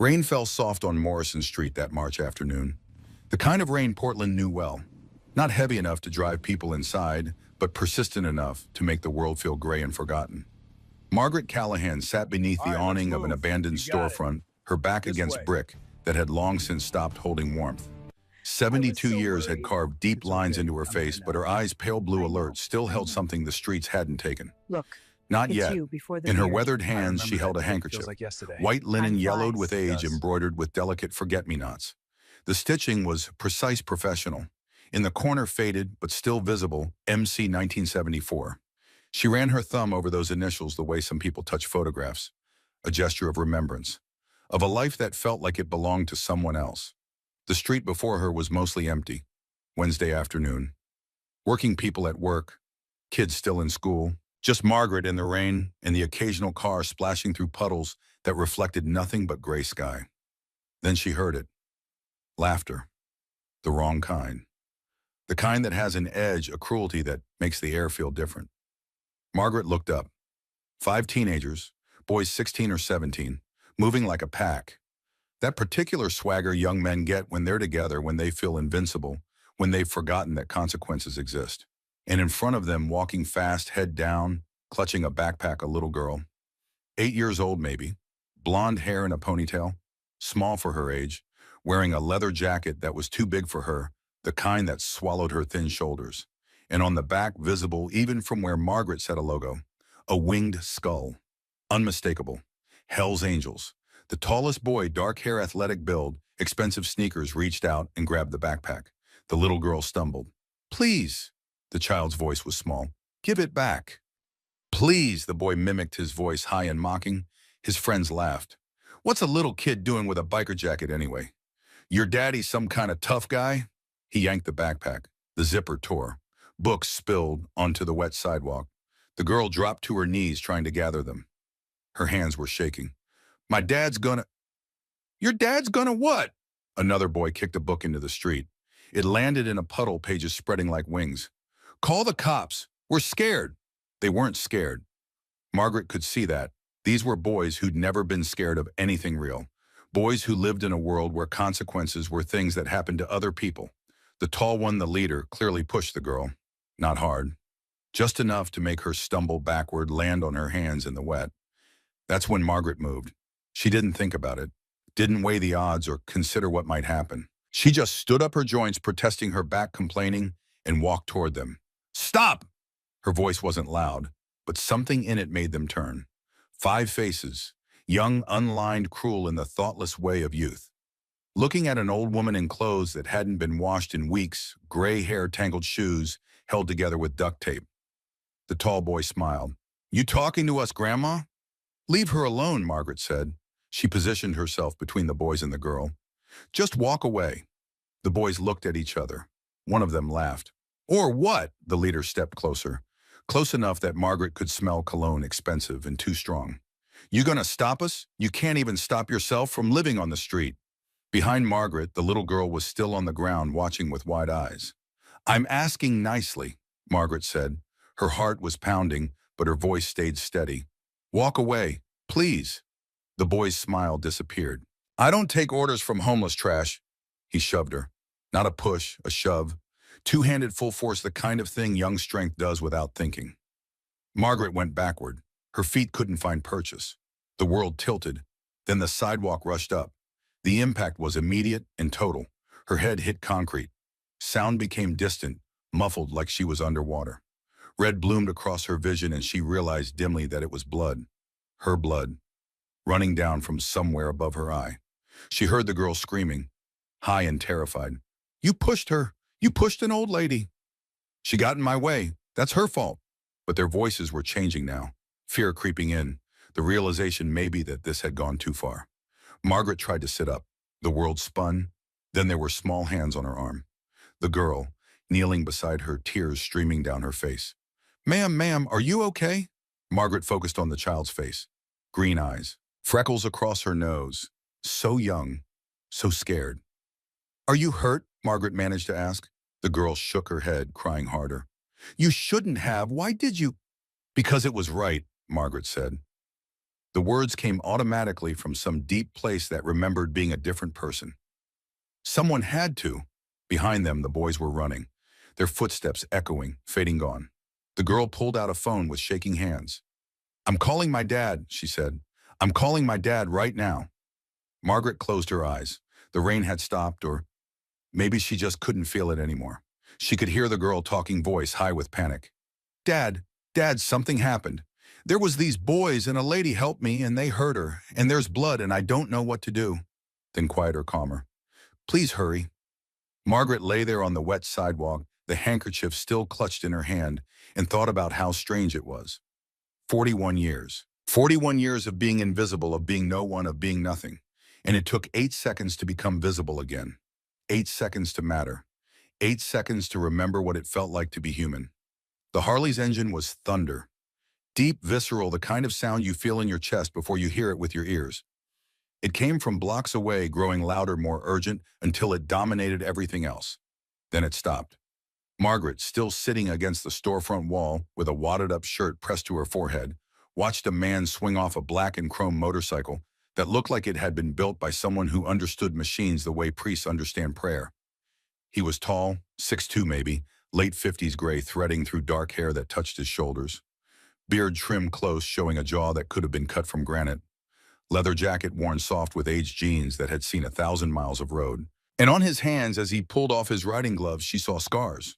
Rain fell soft on Morrison Street that March afternoon. The kind of rain Portland knew well. Not heavy enough to drive people inside, but persistent enough to make the world feel gray and forgotten. Margaret Callahan sat beneath All the right, let's awning of an move. abandoned You got it. storefront, her back This against way. brick that had long since stopped holding warmth. I was 72 so years had worried. carved deep It's lines okay. into her I'm here face, but now. her eyes' pale blue I know, alert still I held know. something the streets hadn't taken. Look, Not it's yet. you before the In her beard. weathered I hands, she remember held that a day. handkerchief. Feels like yesterday. White linen Time yellowed flies. with It age, does. embroidered with delicate forget-me-nots. The stitching was precise professional. In the corner faded, but still visible, MC 1974. She ran her thumb over those initials the way some people touch photographs, a gesture of remembrance, of a life that felt like it belonged to someone else. The street before her was mostly empty. Wednesday afternoon. Working people at work, kids still in school, just Margaret in the rain and the occasional car splashing through puddles that reflected nothing but gray sky. Then she heard it. Laughter. The wrong kind. The kind that has an edge, a cruelty that makes the air feel different. Margaret looked up. 5 teenagers, boys 16 or 17, moving like a pack. That particular swagger young men get when they're together, when they feel invincible, when they've forgotten that consequences exist. And in front of them, walking fast, head down, clutching a backpack, a little girl. 8 years old maybe, blonde hair in a ponytail, small for her age, wearing a leather jacket that was too big for her, the kind that swallowed her thin shoulders. And on the back, visible even from where Margaret set a logo, a winged skull. Unmistakable. Hell's Angels. The tallest boy, dark hair, athletic build, expensive sneakers, reached out and grabbed the backpack. The little girl stumbled. Please. The child's voice was small. Give it back. Please, the boy mimicked his voice high and mocking. His friends laughed. What's a little kid doing with a biker jacket anyway? Your daddy's some kind of tough guy? He yanked the backpack. The zipper tore. Books spilled onto the wet sidewalk. The girl dropped to her knees trying to gather them. Her hands were shaking. My dad's gonna... Your dad's gonna what? Another boy kicked a book into the street. It landed in a puddle, pages spreading like wings. Call the cops. We're scared. They weren't scared. Margaret could see that. These were boys who'd never been scared of anything real. Boys who lived in a world where consequences were things that happened to other people. The tall one, the leader, clearly pushed the girl. Not hard. Just enough to make her stumble backward, land on her hands in the wet. That's when Margaret moved. She didn't think about it, didn't weigh the odds or consider what might happen. She just stood up her joints, protesting her back, complaining, and walked toward them. Stop! Her voice wasn't loud, but something in it made them turn. 5 faces, young, unlined, cruel in the thoughtless way of youth. Looking at an old woman in clothes that hadn't been washed in weeks, gray hair, tangled shoes, held together with duct tape. The tall boy smiled. You talking to us, Grandma? Leave her alone, Margaret said. She positioned herself between the boys and the girl. Just walk away. The boys looked at each other. One of them laughed. Or what? The leader stepped closer. Close enough that Margaret could smell cologne, expensive and too strong. You gonna stop us? You can't even stop yourself from living on the street. Behind Margaret, the little girl was still on the ground, watching with wide eyes. I'm asking nicely, Margaret said. Her heart was pounding, but her voice stayed steady. Walk away, please. The boy's smile disappeared. I don't take orders from homeless trash. He shoved her. Not a push, a shove. Two-handed full force, the kind of thing young strength does without thinking. Margaret went backward. Her feet couldn't find purchase. The world tilted. Then the sidewalk rushed up. The impact was immediate and total. Her head hit concrete. Sound became distant, muffled like she was underwater. Red bloomed across her vision and she realized dimly that it was blood. Her blood. Running down from somewhere above her eye. She heard the girl screaming, high and terrified. You pushed her. You pushed an old lady. She got in my way. That's her fault. But their voices were changing now. Fear creeping in. The realization maybe that this had gone too far. Margaret tried to sit up. The world spun. Then there were small hands on her arm. The girl, kneeling beside her, tears streaming down her face. Ma'am, are you okay? Margaret focused on the child's face. Green eyes. Freckles across her nose. So young. So scared. Are you hurt? Margaret managed to ask. The girl shook her head, crying harder. You shouldn't have. Why did you? Because it was right, Margaret said. The words came automatically from some deep place that remembered being a different person. Someone had to. Behind them, the boys were running, their footsteps echoing, fading gone. The girl pulled out a phone with shaking hands. "I'm calling my dad," she said. "I'm calling my dad right now." Margaret closed her eyes. The rain had stopped, or maybe she just couldn't feel it anymore. She could hear the girl talking, voice high with panic. "Dad, Dad, something happened. There was these boys and a lady helped me and they hurt her, and there's blood and I don't know what to do." Then quieter, calmer. "Please hurry." Margaret lay there on the wet sidewalk, the handkerchief still clutched in her hand, and thought about how strange it was. 41 years. 41 years of being invisible, of being no one, of being nothing. And it took 8 seconds to become visible again. 8 seconds to matter. 8 seconds to remember what it felt like to be human. The Harley's engine was thunder. Deep, visceral, the kind of sound you feel in your chest before you hear it with your ears. It came from blocks away, growing louder, more urgent, until it dominated everything else. Then it stopped. Margaret, still sitting against the storefront wall with a wadded-up shirt pressed to her forehead, watched a man swing off a black and chrome motorcycle that looked like it had been built by someone who understood machines the way priests understand prayer. He was tall, 6'2" maybe, late 50s gray threading through dark hair that touched his shoulders. Beard trimmed close, showing a jaw that could have been cut from granite. Leather jacket worn soft with aged jeans that had seen 1,000 miles of road. And on his hands, as he pulled off his riding gloves, she saw scars.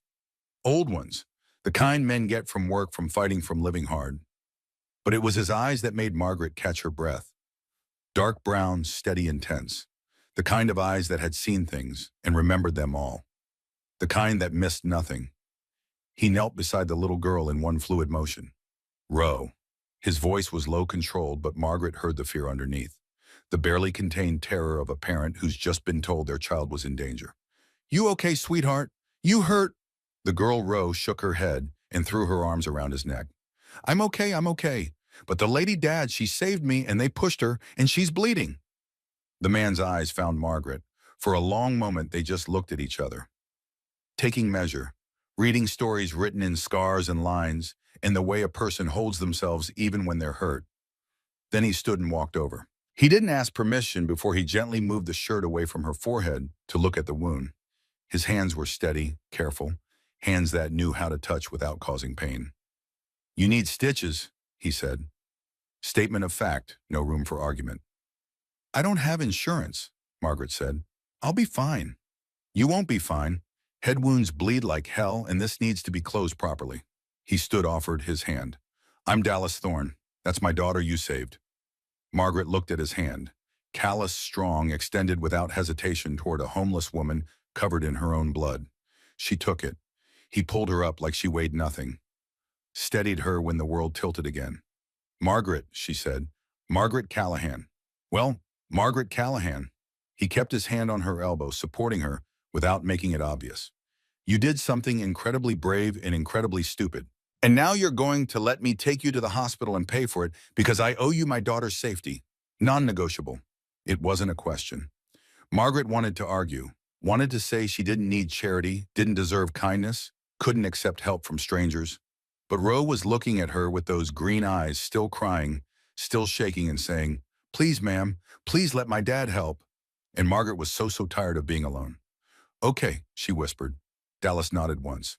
Old ones, the kind men get from work, from fighting, from living hard. But it was his eyes that made Margaret catch her breath. Dark brown, steady, intense. The kind of eyes that had seen things and remembered them all. The kind that missed nothing. He knelt beside the little girl in one fluid motion. "Ro." His voice was low, controlled, but Margaret heard the fear underneath. The barely contained terror of a parent who's just been told their child was in danger. "You okay, sweetheart? You hurt?" The girl Ro shook her head and threw her arms around his neck. I'm okay. But the lady Dad, she saved me and they pushed her and she's bleeding." The man's eyes found Margaret. For a long moment, they just looked at each other. Taking measure, reading stories written in scars and lines, and the way a person holds themselves even when they're hurt. Then he stood and walked over. He didn't ask permission before he gently moved the shirt away from her forehead to look at the wound. His hands were steady, careful, hands that knew how to touch without causing pain. "You need stitches," he said. Statement of fact, no room for argument. "I don't have insurance," Margaret said. "I'll be fine." "You won't be fine. Head wounds bleed like hell, and this needs to be closed properly." He stood, offered his hand. "I'm Dallas Thorne. That's my daughter you saved." Margaret looked at his hand, callous, strong, extended without hesitation toward a homeless woman covered in her own blood. She took it. He pulled her up like she weighed nothing. Steadied her when the world tilted again. "Margaret," she said. "Margaret Callahan." "Well, Margaret Callahan." He kept his hand on her elbow, supporting her without making it obvious. "You did something incredibly brave and incredibly stupid. And now you're going to let me take you to the hospital and pay for it because I owe you my daughter's safety. Non-negotiable." It wasn't a question. Margaret wanted to argue, wanted to say she didn't need charity, didn't deserve kindness, couldn't accept help from strangers. But Ro was looking at her with those green eyes, still crying, still shaking and saying, "Please, ma'am, please let my dad help." And Margaret was so tired of being alone. "Okay," she whispered. Dallas nodded once.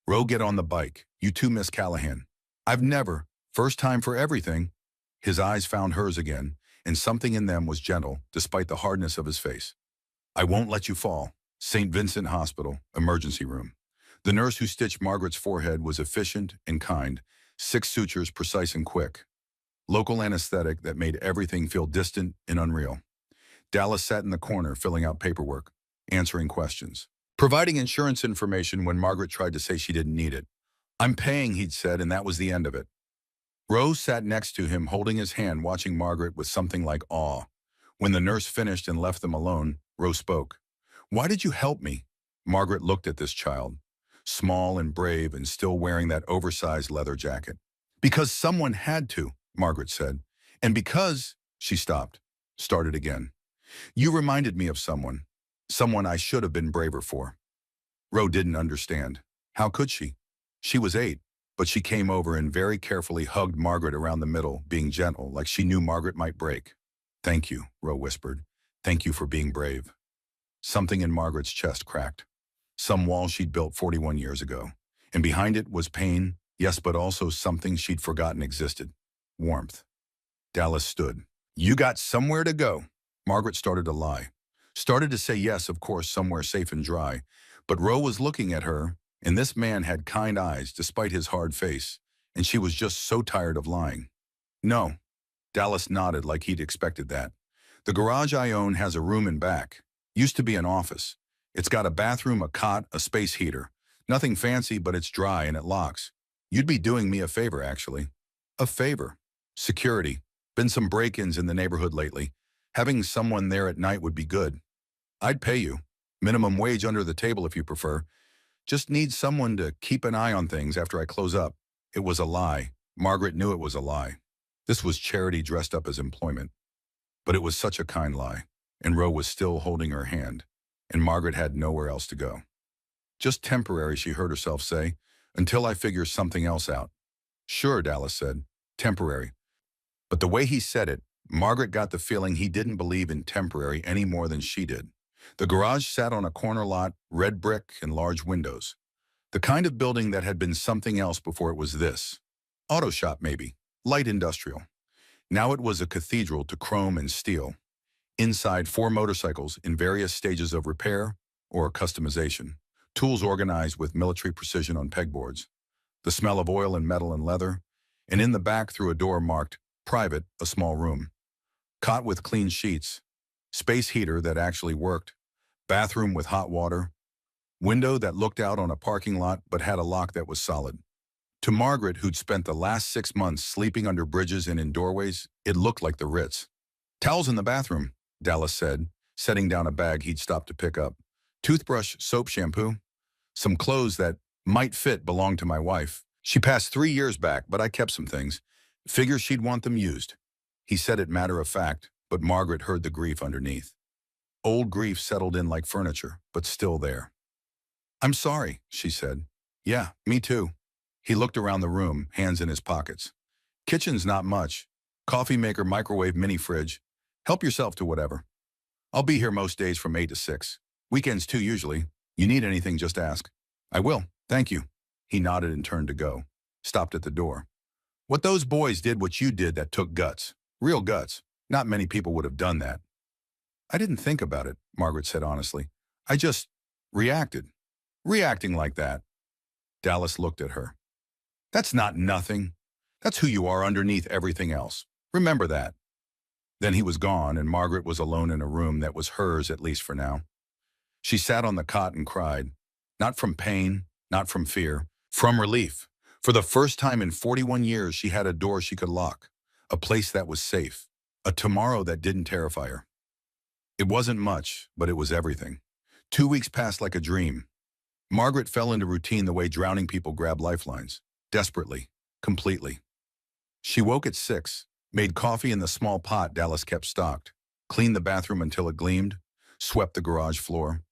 "Ro, get on the bike. You too, Miss Callahan." "I've never. First time for everything." His eyes found hers again, and something in them was gentle, despite the hardness of his face. "I won't let you fall." St. Vincent Hospital, emergency room. The nurse who stitched Margaret's forehead was efficient and kind, 6 sutures precise and quick. Local anesthetic that made everything feel distant and unreal. Dallas sat in the corner, filling out paperwork, answering questions, providing insurance information when Margaret tried to say she didn't need it. "I'm paying," he'd said, and that was the end of it. Rose sat next to him, holding his hand, watching Margaret with something like awe. When the nurse finished and left them alone, Rose spoke. "Why did you help me?" Margaret looked at this child, small and brave and still wearing that oversized leather jacket. "Because someone had to," Margaret said. "And because—" She stopped, started again. "You reminded me of someone. Someone I should have been braver for." Ro didn't understand. How could she? She was 8. But she came over and very carefully hugged Margaret around the middle, being gentle, like she knew Margaret might break. "Thank you," Ro whispered. "Thank you for being brave." Something in Margaret's chest cracked. Some wall she'd built 41 years ago. And behind it was pain, yes, but also something she'd forgotten existed. Warmth. Dallas stood. "You got somewhere to go." Margaret started to lie. Started to say yes, of course, somewhere safe and dry. But Ro was looking at her, and this man had kind eyes despite his hard face, and she was just so tired of lying. "No." Dallas nodded like he'd expected that. "The garage I own has a room in back. Used to be an office. It's got a bathroom, a cot, a space heater. Nothing fancy, but it's dry and it locks. You'd be doing me a favor, actually." "A favor?" "Security. Been some break-ins in the neighborhood lately. Having someone there at night would be good. I'd pay you. Minimum wage under the table if you prefer. Just need someone to keep an eye on things after I close up." It was a lie. Margaret knew it was a lie. This was charity dressed up as employment. But it was such a kind lie, and Ro was still holding her hand, and Margaret had nowhere else to go. "Just temporary," she heard herself say, "until I figure something else out." "Sure," Dallas said. "Temporary." But the way he said it, Margaret got the feeling he didn't believe in temporary any more than she did. The garage sat on a corner lot, red brick and large windows. The kind of building that had been something else before it was this. Auto shop, maybe. Light industrial. Now it was a cathedral to chrome and steel. Inside, 4 motorcycles in various stages of repair or customization. Tools organized with military precision on pegboards. The smell of oil and metal and leather. And in the back, through a door marked private, a small room. Cot with clean sheets. Space heater that actually worked. Bathroom with hot water. Window that looked out on a parking lot but had a lock that was solid. To Margaret, who'd spent the last 6 months sleeping under bridges and in doorways, it looked like the Ritz. "Towels in the bathroom," Dallas said, setting down a bag he'd stopped to pick up. "Toothbrush, soap, shampoo. Some clothes that might fit belong to my wife. She passed 3 years back, but I kept some things. Figure she'd want them used." He said it matter of fact, but Margaret heard the grief underneath. Old grief settled in like furniture, but still there. "I'm sorry," she said. "Yeah, me too." He looked around the room, hands in his pockets. "Kitchen's not much. Coffee maker, microwave, mini fridge. Help yourself to whatever. I'll be here most days from 8 to 6. Weekends too, usually. You need anything, just ask." "I will, thank you." He nodded and turned to go. Stopped at the door. "What those boys did what you did, that took guts. Real guts. Not many people would have done that." "I didn't think about it," Margaret said honestly. "I just reacted. Reacting like that." Dallas looked at her. "That's not nothing. That's who you are underneath everything else. Remember that." Then he was gone, and Margaret was alone in a room that was hers, at least for now. She sat on the cot and cried. Not from pain, not from fear, from relief. For the first time in 41 years, she had a door she could lock, a place that was safe, a tomorrow that didn't terrify her. It wasn't much, but it was everything. 2 weeks passed like a dream. Margaret fell into routine the way drowning people grab lifelines, desperately, completely. She woke at 6, made coffee in the small pot Dallas kept stocked, cleaned the bathroom until it gleamed, swept the garage floor,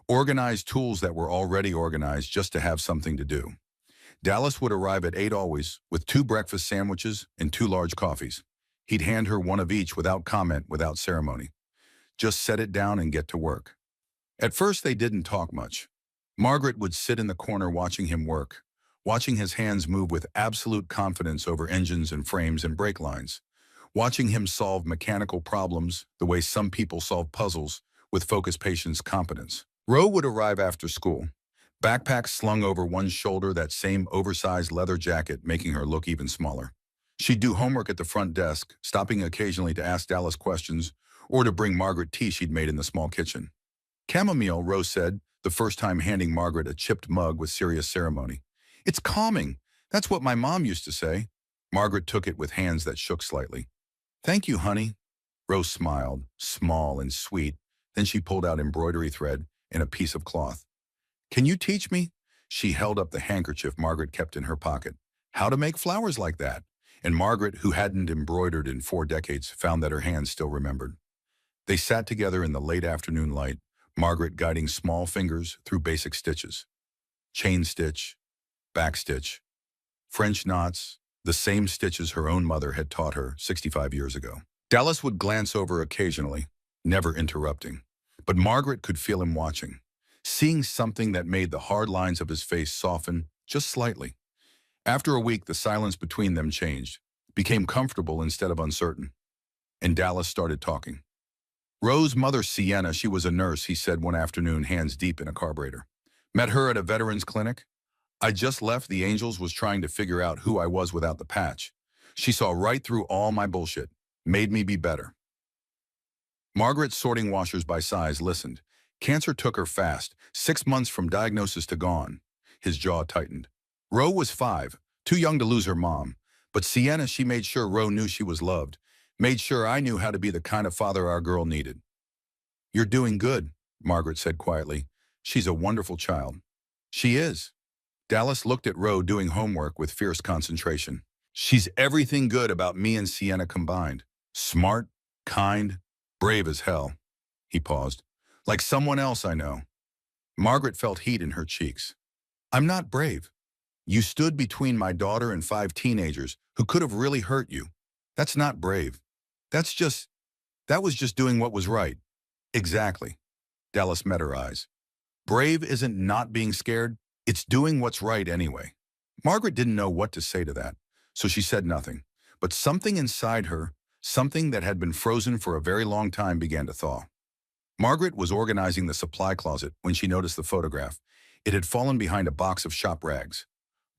organized tools that were already organized just to have something to do. Dallas would arrive at 8 always, with 2 breakfast sandwiches and 2 large coffees. He'd hand her one of each without comment, without ceremony. Just set it down and get to work. At first, they didn't talk much. Margaret would sit in the corner watching him work, watching his hands move with absolute confidence over engines and frames and brake lines, watching him solve mechanical problems the way some people solve puzzles with focused patience, competence. Ro would arrive after school, backpack slung over one shoulder, that same oversized leather jacket making her look even smaller. She'd do homework at the front desk, stopping occasionally to ask Dallas questions or to bring Margaret tea she'd made in the small kitchen. "Chamomile," Rose said, the first time handing Margaret a chipped mug with serious ceremony. "It's calming. That's what my mom used to say." Margaret took it with hands that shook slightly. "Thank you, honey." Rose smiled, small and sweet. Then she pulled out embroidery thread and a piece of cloth. "Can you teach me?" She held up the handkerchief Margaret kept in her pocket. "How to make flowers like that?" And Margaret, who hadn't embroidered in 4 decades, found that her hands still remembered. They sat together in the late afternoon light, Margaret guiding small fingers through basic stitches. Chain stitch, back stitch, French knots, the same stitches her own mother had taught her 65 years ago. Dallas would glance over occasionally, never interrupting. But Margaret could feel him watching, seeing something that made the hard lines of his face soften just slightly. After a week, the silence between them changed, became comfortable instead of uncertain. And Dallas started talking. Rose's mother, Sienna, she was a nurse, he said one afternoon, hands deep in a carburetor. Met her at a veterans clinic. I just left. The Angels was trying to figure out who I was without the patch. She saw right through all my bullshit, made me be better. Margaret, sorting washers by size, listened. Cancer took her fast, 6 months from diagnosis to gone. His jaw tightened. Ro was 5, too young to lose her mom. But Sienna, she made sure Ro knew she was loved, made sure I knew how to be the kind of father our girl needed. You're doing good, Margaret said quietly. She's a wonderful child. She is. Dallas looked at Ro doing homework with fierce concentration. She's everything good about me and Sienna combined. Smart, kind, brave as hell. He paused. Like someone else I know. Margaret felt heat in her cheeks. I'm not brave. You stood between my daughter and 5 teenagers who could have really hurt you. That's not brave. That was just doing what was right. Exactly. Dallas met her eyes. Brave isn't not being scared. It's doing what's right anyway. Margaret didn't know what to say to that, so she said nothing. But something inside her, something that had been frozen for a very long time, began to thaw. Margaret was organizing the supply closet when she noticed the photograph. It had fallen behind a box of shop rags,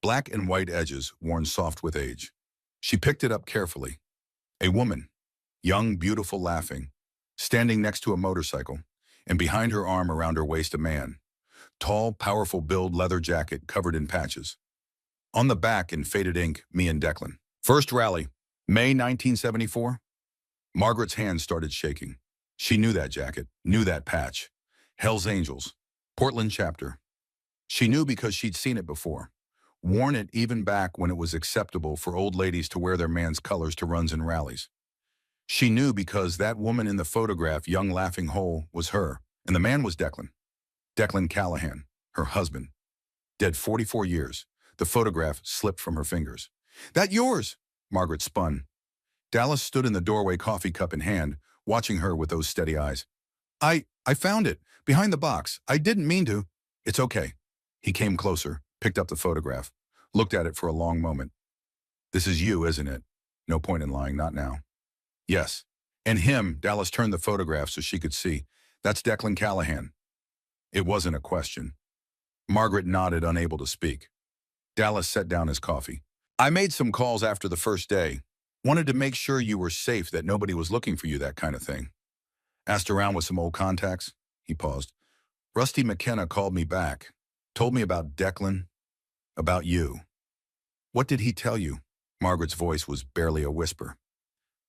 black and white edges worn soft with age. She picked it up carefully. A woman, young, beautiful, laughing, standing next to a motorcycle, and behind her arm around her waist a man. Tall, powerful build, leather jacket covered in patches. On the back, in faded ink, me and Declan. First rally, May 1974. Margaret's hands started shaking. She knew that jacket, knew that patch. Hell's Angels, Portland chapter. She knew because she'd seen it before. Worn it even back when it was acceptable for old ladies to wear their man's colors to runs and rallies. She knew because that woman in the photograph, young laughing hole, was her, and the man was Declan. Declan Callahan, her husband. Dead 44 years. The photograph slipped from her fingers. That yours? Margaret spun. Dallas stood in the doorway, coffee cup in hand, watching her with those steady eyes. I found it, behind the box. I didn't mean to. It's okay. He came closer, picked up the photograph, looked at it for a long moment. This is you, isn't it? No point in lying, not now. Yes. And him, Dallas turned the photograph so she could see. That's Declan Callahan. It wasn't a question. Margaret nodded, unable to speak. Dallas set down his coffee. I made some calls after the first day. Wanted to make sure you were safe, that nobody was looking for you, that kind of thing. Asked around with some old contacts. He paused. Rusty McKenna called me back. Told me about Declan, about you. What did he tell you? Margaret's voice was barely a whisper.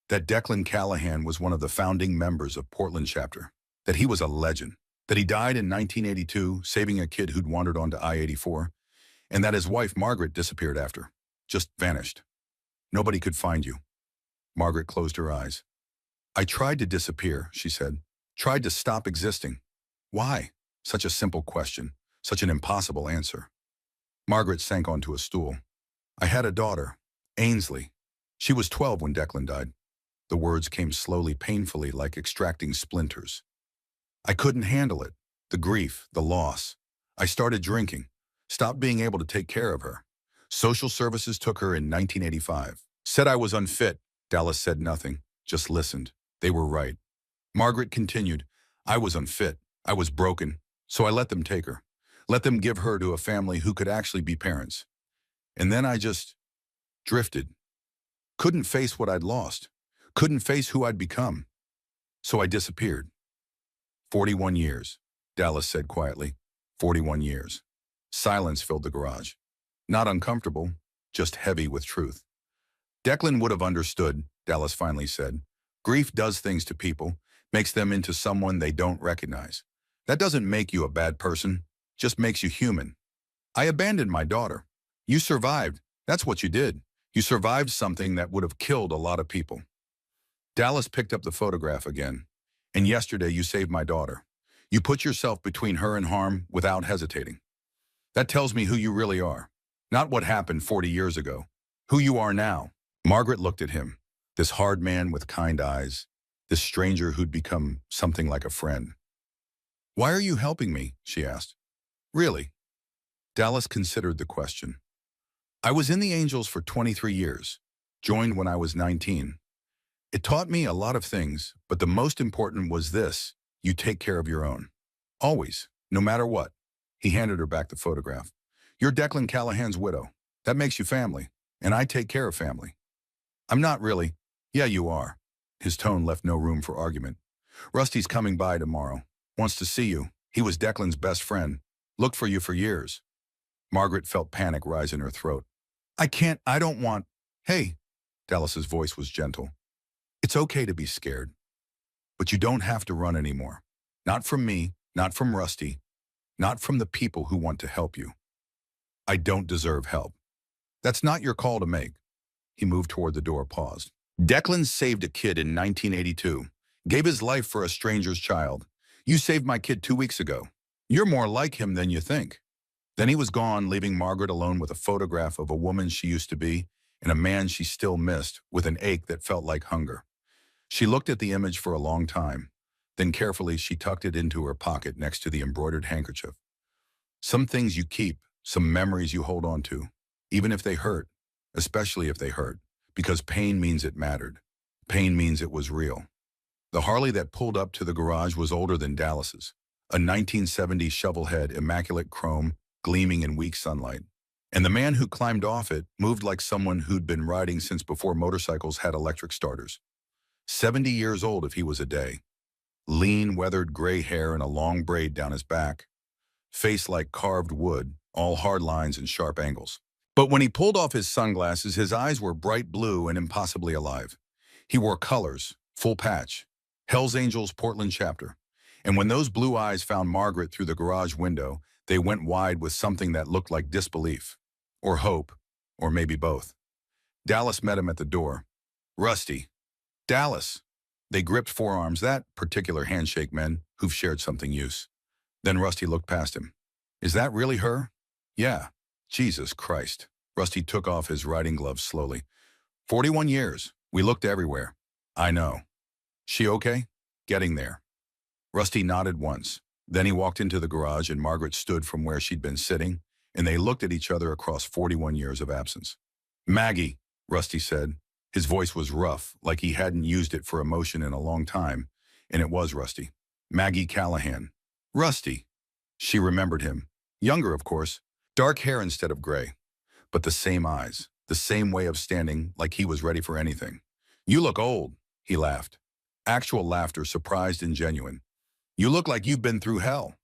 That Declan Callahan was one of the founding members of Portland chapter. That he was a legend. That he died in 1982, saving a kid who'd wandered onto I-84. And that his wife, Margaret, disappeared after. Just vanished. Nobody could find you. Margaret closed her eyes. I tried to disappear, she said. Tried to stop existing. Why? Such a simple question. Such an impossible answer. Margaret sank onto a stool. I had a daughter, Ainsley. She was 12 when Declan died. The words came slowly, painfully, like extracting splinters. I couldn't handle it. The grief, the loss. I started drinking. Stopped being able to take care of her. Social services took her in 1985. Said I was unfit. Dallas said nothing, just listened. They were right. Margaret continued. I was unfit. I was broken. So I let them take her. Let them give her to a family who could actually be parents. And then I just drifted. Couldn't face what I'd lost. Couldn't face who I'd become. So I disappeared. 41 years, Dallas said quietly. 41 years. Silence filled the garage. Not uncomfortable, just heavy with truth. Declan would have understood, Dallas finally said. Grief does things to people, makes them into someone they don't recognize. That doesn't make you a bad person, just makes you human. I abandoned my daughter. You survived. That's what you did. You survived something that would have killed a lot of people. Dallas picked up the photograph again. And yesterday you saved my daughter. You put yourself between her and harm without hesitating. That tells me who you really are. Not what happened 40 years ago. Who you are now. Margaret looked at him, this hard man with kind eyes, this stranger who'd become something like a friend. Why are you helping me? She asked. Really? Dallas considered the question. I was in the Angels for 23 years, joined when I was 19. It taught me a lot of things, but the most important was this: you take care of your own. Always, no matter what. He handed her back the photograph. You're Declan Callahan's widow. That makes you family, and I take care of family. I'm not really. Yeah, you are. His tone left no room for argument. Rusty's coming by tomorrow. Wants to see you. He was Declan's best friend. Looked for you for years. Margaret felt panic rise in her throat. I don't want. Hey, Dallas's voice was gentle. It's okay to be scared, but you don't have to run anymore. Not from me, not from Rusty, not from the people who want to help you. I don't deserve help. That's not your call to make. He moved toward the door, paused. Declan saved a kid in 1982. Gave his life for a stranger's child. You saved my kid 2 weeks ago. You're more like him than you think. Then he was gone, leaving Margaret alone with a photograph of a woman she used to be and a man she still missed, with an ache that felt like hunger. She looked at the image for a long time. Then carefully she tucked it into her pocket next to the embroidered handkerchief. Some things you keep, some memories you hold on to, even if they hurt, especially if they hurt, because pain means it mattered. Pain means it was real. The Harley that pulled up to the garage was older than Dallas's, a 1970 shovelhead, immaculate chrome, gleaming in weak sunlight. And the man who climbed off it moved like someone who'd been riding since before motorcycles had electric starters. 70 years old if he was a day. Lean, weathered gray hair and a long braid down his back. Face like carved wood, all hard lines and sharp angles. But when he pulled off his sunglasses, his eyes were bright blue and impossibly alive. He wore colors, full patch. Hell's Angels Portland chapter. And when those blue eyes found Margaret through the garage window, they went wide with something that looked like disbelief. Or hope. Or maybe both. Dallas met him at the door. Rusty. Dallas. They gripped forearms, that particular handshake men who've shared something use. Then Rusty looked past him. Is that really her? Yeah. Jesus Christ. Rusty took off his riding gloves slowly. 41 years. We looked everywhere. I know. She okay? Getting there. Rusty nodded once. Then he walked into the garage and Margaret stood from where she'd been sitting, and they looked at each other across 41 years of absence. Maggie, Rusty said. His voice was rough, like he hadn't used it for emotion in a long time, and it was Rusty. Maggie Callahan. Rusty. She remembered him. Younger, of course. Dark hair instead of gray. But the same eyes, the same way of standing, like he was ready for anything. You look old, he laughed. Actual laughter, surprised and genuine. You look like you've been through hell.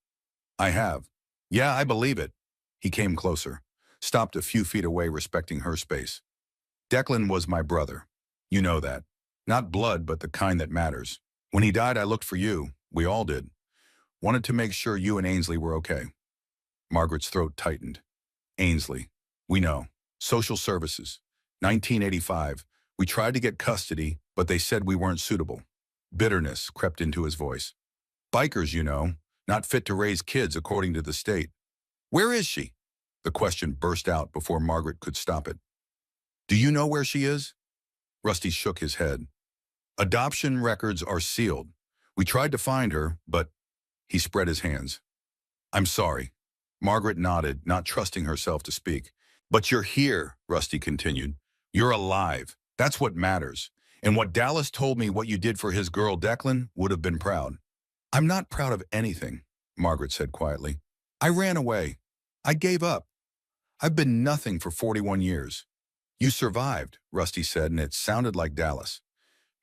I have. Yeah, I believe it. He came closer, stopped a few feet away, respecting her space. Declan was my brother. You know that. Not blood, but the kind that matters. When he died, I looked for you. We all did. Wanted to make sure you and Ainsley were okay. Margaret's throat tightened. Ainsley. We know. Social services. 1985. We tried to get custody, but they said we weren't suitable. Bitterness crept into his voice. Bikers, you know, not fit to raise kids according to the state. Where is she? The question burst out before Margaret could stop it. Do you know where she is? Rusty shook his head. Adoption records are sealed. We tried to find her, but... He spread his hands. I'm sorry. Margaret nodded, not trusting herself to speak. But you're here, Rusty continued. You're alive. That's what matters. And what Dallas told me what you did for his girl Declan would have been proud. I'm not proud of anything, Margaret said quietly. I ran away. I gave up. I've been nothing for 41 years. You survived, Rusty said, and it sounded like Dallas.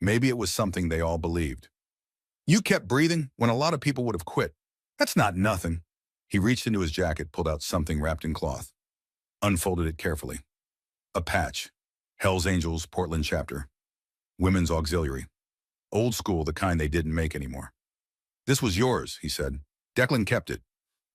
Maybe it was something they all believed. You kept breathing when a lot of people would have quit. That's not nothing. He reached into his jacket, pulled out something wrapped in cloth. Unfolded it carefully. A patch. Hell's Angels Portland chapter. Women's auxiliary. Old school, the kind they didn't make anymore. This was yours, he said. Declan kept it.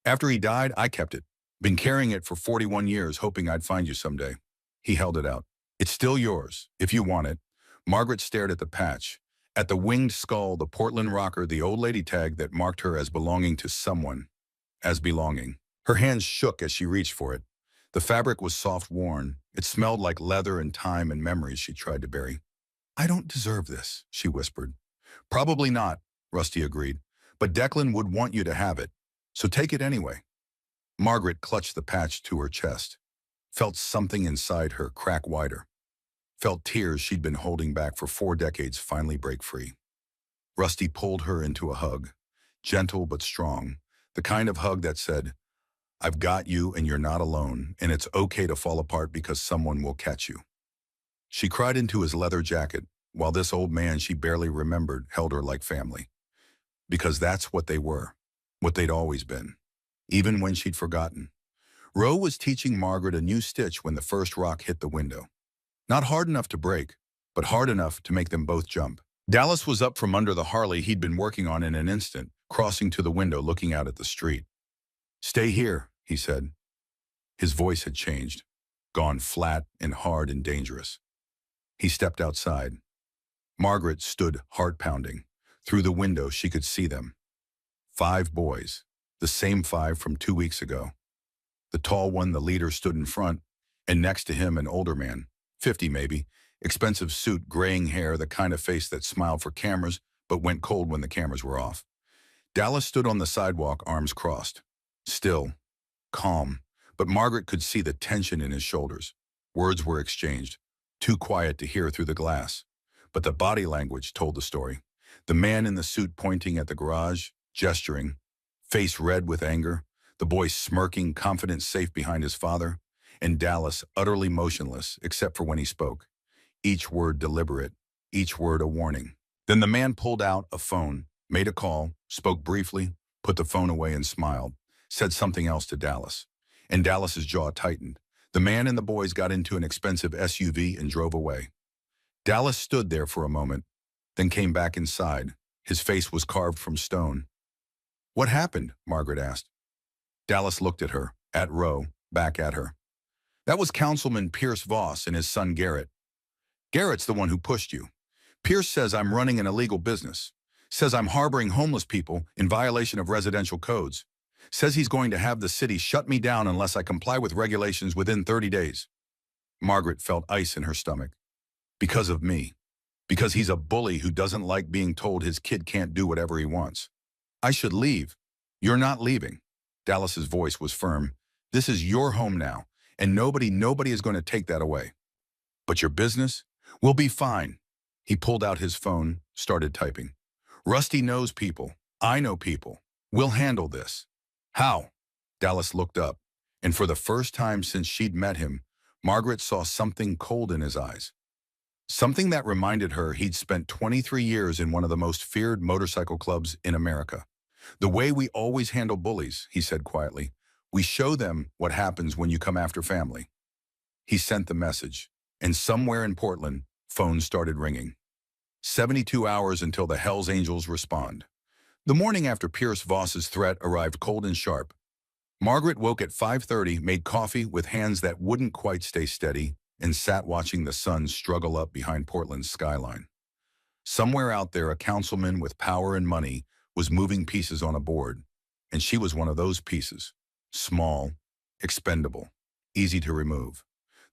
After he died, I kept it. Been carrying it for 41 years, hoping I'd find you someday. He held it out. It's still yours, if you want it. Margaret stared at the patch. At the winged skull, the Portland rocker, the old lady tag that marked her as belonging to someone. As belonging. Her hands shook as she reached for it. The fabric was soft-worn. It smelled like leather and time and memories she tried to bury. "I don't deserve this," she whispered. "Probably not," Rusty agreed. "But Declan would want you to have it. So take it anyway." Margaret clutched the patch to her chest, felt something inside her crack wider, felt tears she'd been holding back for 4 decades finally break free. Rusty pulled her into a hug, gentle but strong, the kind of hug that said, "I've got you and you're not alone, and it's okay to fall apart because someone will catch you." She cried into his leather jacket, while this old man she barely remembered held her like family. Because that's what they were, what they'd always been, even when she'd forgotten. Roe was teaching Margaret a new stitch when the first rock hit the window. Not hard enough to break, but hard enough to make them both jump. Dallas was up from under the Harley he'd been working on in an instant, crossing to the window looking out at the street. "Stay here," he said. His voice had changed, gone flat and hard and dangerous. He stepped outside. Margaret stood heart-pounding. Through the window she could see them. 5 boys, the same 5 from 2 weeks ago. The tall one, the leader, stood in front, and next to him an older man, 50 maybe, expensive suit, graying hair, the kind of face that smiled for cameras but went cold when the cameras were off. Dallas stood on the sidewalk, arms crossed. Still, calm, but Margaret could see the tension in his shoulders. Words were exchanged, too quiet to hear through the glass. But the body language told the story. The man in the suit pointing at the garage, gesturing, face red with anger, the boy smirking, confident, safe behind his father, and Dallas utterly motionless except for when he spoke. Each word deliberate, each word a warning. Then the man pulled out a phone, made a call, spoke briefly, put the phone away and smiled, said something else to Dallas. And Dallas's jaw tightened. The man and the boys got into an expensive SUV and drove away. Dallas stood there for a moment, then came back inside. His face was carved from stone. "What happened?" Margaret asked. Dallas looked at her, at Roe, back at her. "That was Councilman Pierce Voss and his son Garrett. Garrett's the one who pushed you. Pierce says I'm running an illegal business. Says I'm harboring homeless people in violation of residential codes. Says he's going to have the city shut me down unless I comply with regulations within 30 days. Margaret felt ice in her stomach. "Because of me. Because he's a bully who doesn't like being told his kid can't do whatever he wants. I should leave." "You're not leaving." Dallas's voice was firm. "This is your home now, and nobody is going to take that away. But your business? We'll be fine." He pulled out his phone, started typing. "Rusty knows people. I know people. We'll handle this." "How?" Dallas looked up, and for the first time since she'd met him, Margaret saw something cold in his eyes. Something that reminded her he'd spent 23 years in one of the most feared motorcycle clubs in America. "The way we always handle bullies," he said quietly. "We show them what happens when you come after family." He sent the message, and somewhere in Portland, phones started ringing. 72 hours until the Hells Angels respond. The morning after Pierce Voss's threat arrived cold and sharp. Margaret woke at 5:30, made coffee with hands that wouldn't quite stay steady, and sat watching the sun struggle up behind Portland's skyline. Somewhere out there, a councilman with power and money was moving pieces on a board, and she was one of those pieces. Small, expendable, easy to remove.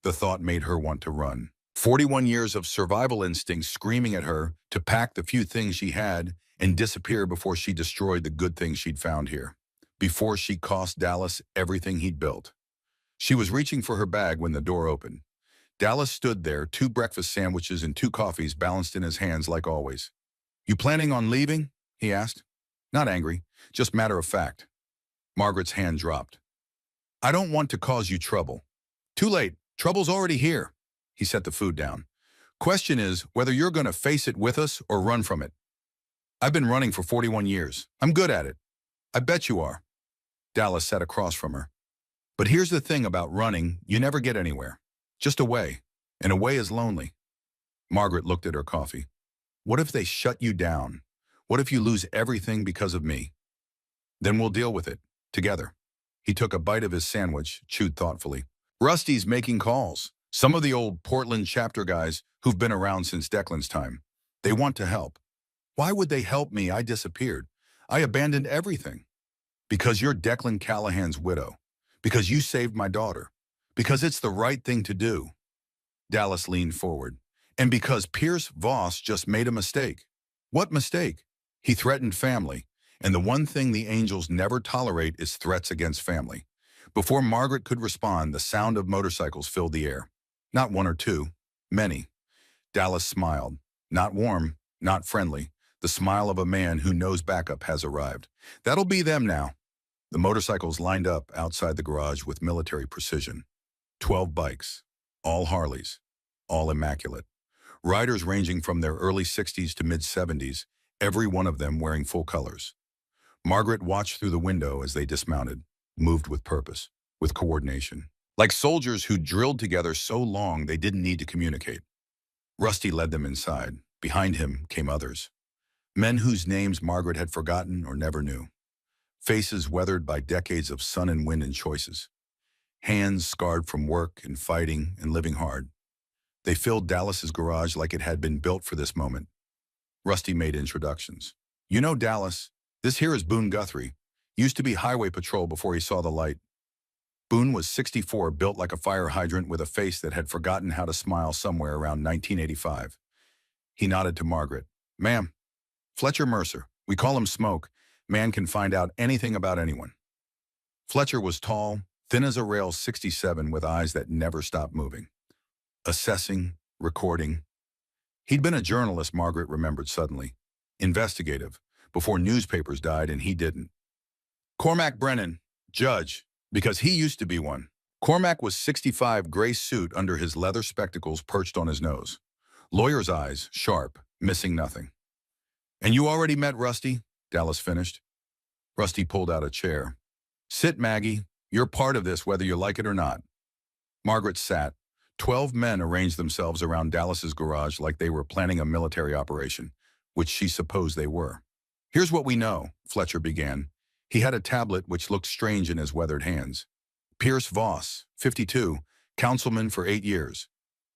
The thought made her want to run. 41 years of survival instinct screaming at her to pack the few things she had and disappear before she destroyed the good things she'd found here. Before she cost Dallas everything he'd built. She was reaching for her bag when the door opened. Dallas stood there, 2 breakfast sandwiches and 2 coffees balanced in his hands like always. "You planning on leaving?" he asked. Not angry, just matter of fact. Margaret's hand dropped. "I don't want to cause you trouble." "Too late. Trouble's already here." He set the food down. "Question is whether you're going to face it with us or run from it." "I've been running for 41 years. I'm good at it." "I bet you are." Dallas sat across from her. "But here's the thing about running, you never get anywhere. Just away. And away is lonely." Margaret looked at her coffee. "What if they shut you down? What if you lose everything because of me?" "Then we'll deal with it. Together." He took a bite of his sandwich, chewed thoughtfully. "Rusty's making calls. Some of the old Portland chapter guys who've been around since Declan's time. They want to help." "Why would they help me? I disappeared. I abandoned everything." "Because you're Declan Callahan's widow. Because you saved my daughter. Because it's the right thing to do. Dallas leaned forward. And because Pierce Voss just made a mistake. What mistake? He threatened family. And the one thing the angels never tolerate is threats against family. Before Margaret could respond, the sound of motorcycles filled the air. Not one or two, many. Dallas smiled. Not warm, not friendly. The smile of a man who knows backup has arrived. That'll be them now. The motorcycles lined up outside the garage with military precision. 12 bikes, all Harleys, all immaculate. Riders ranging from their early 60s to mid-70s, every one of them wearing full colors. Margaret watched through the window as they dismounted, moved with purpose, with coordination. Like soldiers who drilled together so long they didn't need to communicate. Rusty led them inside. Behind him came others. Men whose names Margaret had forgotten or never knew. Faces weathered by decades of sun and wind and choices. Hands scarred from work and fighting and living hard. They filled Dallas's garage like it had been built for this moment. Rusty made introductions. You know, Dallas, this here is Boone Guthrie. Used to be highway patrol before he saw the light. Boone was 64, built like a fire hydrant with a face that had forgotten how to smile somewhere around 1985. He nodded to Margaret. Ma'am, Fletcher Mercer. We call him Smoke. Man can find out anything about anyone. Fletcher was tall, thin as a rail, 67, with eyes that never stopped moving. Assessing, recording. He'd been a journalist, Margaret remembered suddenly. Investigative, before newspapers died and he didn't. Cormac Brennan, judge, because he used to be one. Cormac was 65, gray suit under his leather spectacles perched on his nose. Lawyer's eyes, sharp, missing nothing. And you already met Rusty? Dallas finished. Rusty pulled out a chair. Sit, Maggie. You're part of this whether you like it or not. Margaret sat. 12 men arranged themselves around Dallas's garage like they were planning a military operation, which she supposed they were. Here's what we know, Fletcher began. He had a tablet which looked strange in his weathered hands. Pierce Voss, 52, councilman for 8 years.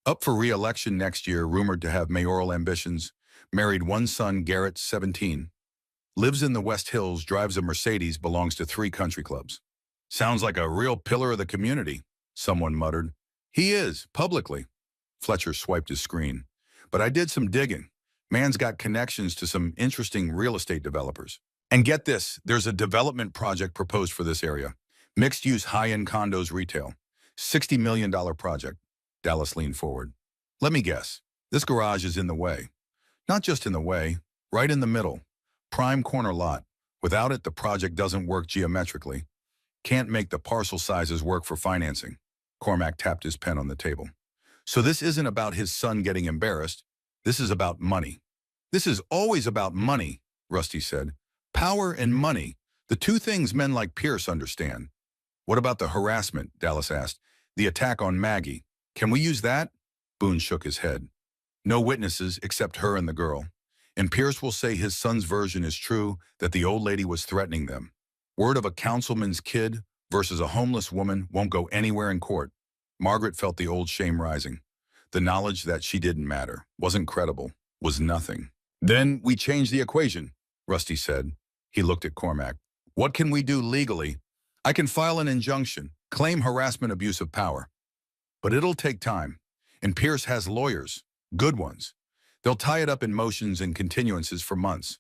Up for re-election next year, rumored to have mayoral ambitions. Married one son, Garrett, 17. Lives in the West Hills, drives a Mercedes, belongs to 3 country clubs. Sounds like a real pillar of the community, someone muttered. He is, publicly. Fletcher swiped his screen. But I did some digging. Man's got connections to some interesting real estate developers. And get this, there's a development project proposed for this area. Mixed-use high-end condos retail. $60 million project. Dallas leaned forward. Let me guess. This garage is in the way. Not just in the way, right in the middle. Prime corner lot. Without it, the project doesn't work geometrically. Can't make the parcel sizes work for financing. Cormac tapped his pen on the table. So this isn't about his son getting embarrassed. This is about money. This is always about money, Rusty said. Power and money, the two things men like Pierce understand. What about the harassment, Dallas asked. The attack on Maggie. Can we use that? Boone shook his head. No witnesses except her and the girl. And Pierce will say his son's version is true, that the old lady was threatening them. Word of a councilman's kid versus a homeless woman won't go anywhere in court. Margaret felt the old shame rising. The knowledge that she didn't matter, wasn't credible, was nothing. Then we change the equation, Rusty said. He looked at Cormac. What can we do legally? I can file an injunction, claim harassment, abuse of power. But it'll take time. And Pierce has lawyers, good ones. They'll tie it up in motions and continuances for months.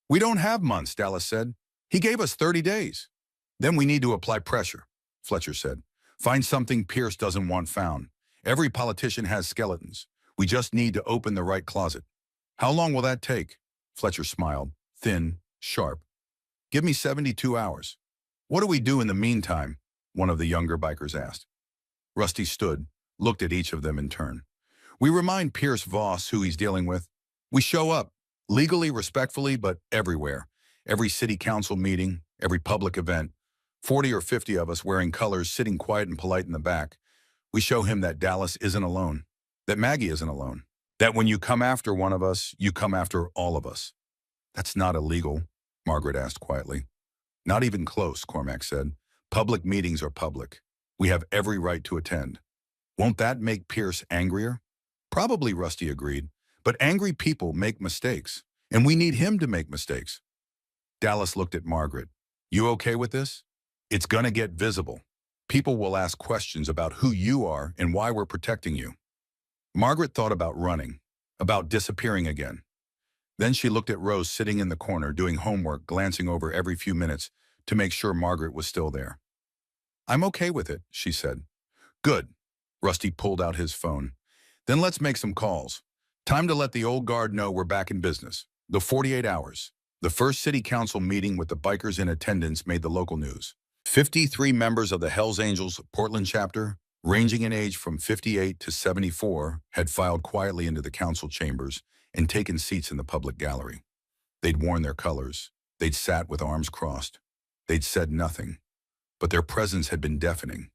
We don't have months, Dallas said. He gave us 30 days. Then we need to apply pressure, Fletcher said. Find something Pierce doesn't want found. Every politician has skeletons. We just need to open the right closet. How long will that take? Fletcher smiled, thin, sharp. Give me 72 hours. What do we do in the meantime? One of the younger bikers asked. Rusty stood, looked at each of them in turn. We remind Pierce Voss who he's dealing with. We show up, legally, respectfully, but everywhere. Every city council meeting, every public event. 40 or 50 of us wearing colors, sitting quiet and polite in the back. We show him that Dallas isn't alone, that Maggie isn't alone, that when you come after one of us, you come after all of us. That's not illegal, Margaret asked quietly. Not even close, Cormac said. Public meetings are public. We have every right to attend. Won't that make Pierce angrier? Probably, Rusty agreed. But angry people make mistakes, and we need him to make mistakes. Dallas looked at Margaret. You okay with this? It's gonna get visible. People will ask questions about who you are and why we're protecting you. Margaret thought about running, about disappearing again. Then she looked at Rose sitting in the corner doing homework, glancing over every few minutes to make sure Margaret was still there. "I'm okay with it," she said. "Good." Rusty pulled out his phone. "Then let's make some calls. Time to let the old guard know we're back in business. The 48 hours. The first city council meeting with the bikers in attendance made the local news. 53 members of the Hells Angels Portland chapter, ranging in age from 58 to 74, had filed quietly into the council chambers and taken seats in the public gallery. They'd worn their colors. They'd sat with arms crossed. They'd said nothing. But their presence had been deafening.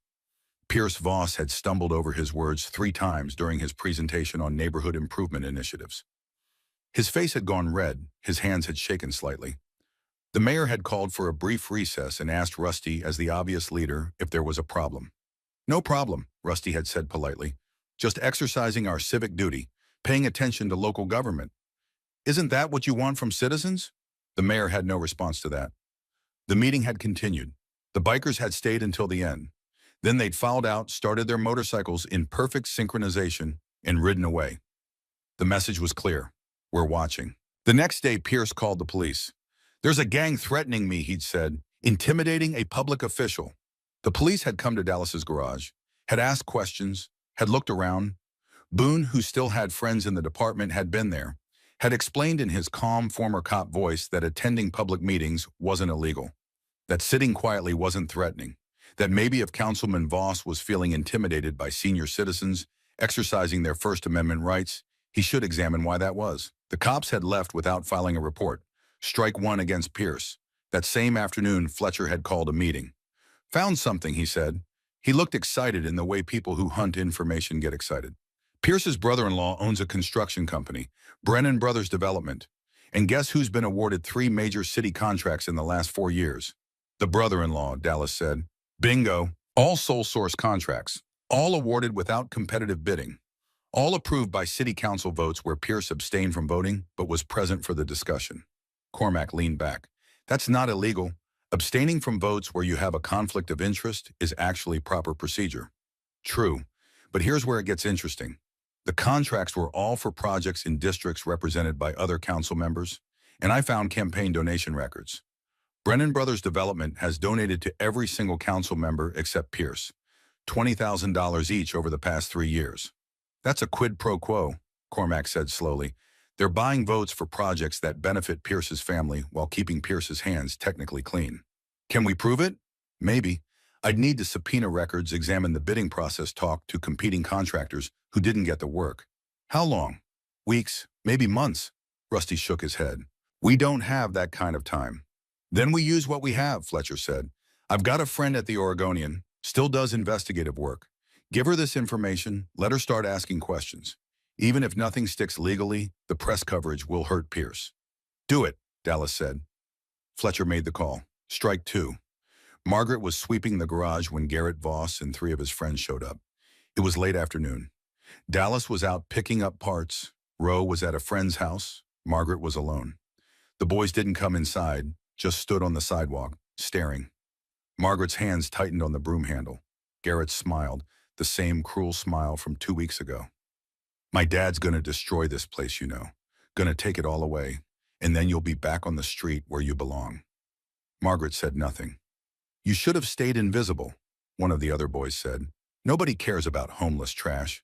Pierce Voss had stumbled over his words 3 times during his presentation on neighborhood improvement initiatives. His face had gone red, his hands had shaken slightly. The mayor had called for a brief recess and asked Rusty, as the obvious leader, if there was a problem. "No problem," Rusty had said politely. "Just exercising our civic duty, paying attention to local government. Isn't that what you want from citizens?" The mayor had no response to that. The meeting had continued. The bikers had stayed until the end. Then they'd filed out, started their motorcycles in perfect synchronization, and ridden away. The message was clear. We're watching. The next day, Pierce called the police. "There's a gang threatening me," he'd said, "intimidating a public official." The police had come to Dallas's garage, had asked questions, had looked around. Boone, who still had friends in the department, had been there, had explained in his calm former cop voice that attending public meetings wasn't illegal, that sitting quietly wasn't threatening, that maybe if Councilman Voss was feeling intimidated by senior citizens exercising their First Amendment rights, he should examine why that was. The cops had left without filing a report. Strike one against Pierce. That same afternoon, Fletcher had called a meeting. "Found something," he said. He looked excited in the way people who hunt information get excited. "Pierce's brother-in-law owns a construction company, Brennan Brothers Development. And guess who's been awarded 3 major city contracts in the last 4 years? The brother-in-law," Dallas said. "Bingo. All sole source contracts. All awarded without competitive bidding. All approved by city council votes where Pierce abstained from voting but was present for the discussion." Cormac leaned back. "That's not illegal. Abstaining from votes where you have a conflict of interest is actually proper procedure." "True. But here's where it gets interesting. The contracts were all for projects in districts represented by other council members, and I found campaign donation records. Brennan Brothers Development has donated to every single council member except Pierce, $20,000 each over the past 3 years. That's a quid pro quo," Cormac said slowly. "They're buying votes for projects that benefit Pierce's family while keeping Pierce's hands technically clean. Can we prove it? Maybe. I'd need to subpoena records, examine the bidding process, talk to competing contractors who didn't get the work." "How long?" "Weeks, maybe months." Rusty shook his head. "We don't have that kind of time." "Then we use what we have," Fletcher said. "I've got a friend at the Oregonian, still does investigative work. Give her this information, let her start asking questions. Even if nothing sticks legally, the press coverage will hurt Pierce." "Do it," Dallas said. Fletcher made the call. Strike 2. Margaret was sweeping the garage when Garrett Voss and 3 of his friends showed up. It was late afternoon. Dallas was out picking up parts. Roe was at a friend's house. Margaret was alone. The boys didn't come inside, just stood on the sidewalk, staring. Margaret's hands tightened on the broom handle. Garrett smiled, the same cruel smile from 2 weeks ago. "My dad's gonna destroy this place, you know. Gonna take it all away, and then you'll be back on the street where you belong." Margaret said nothing. "You should have stayed invisible," one of the other boys said. "Nobody cares about homeless trash."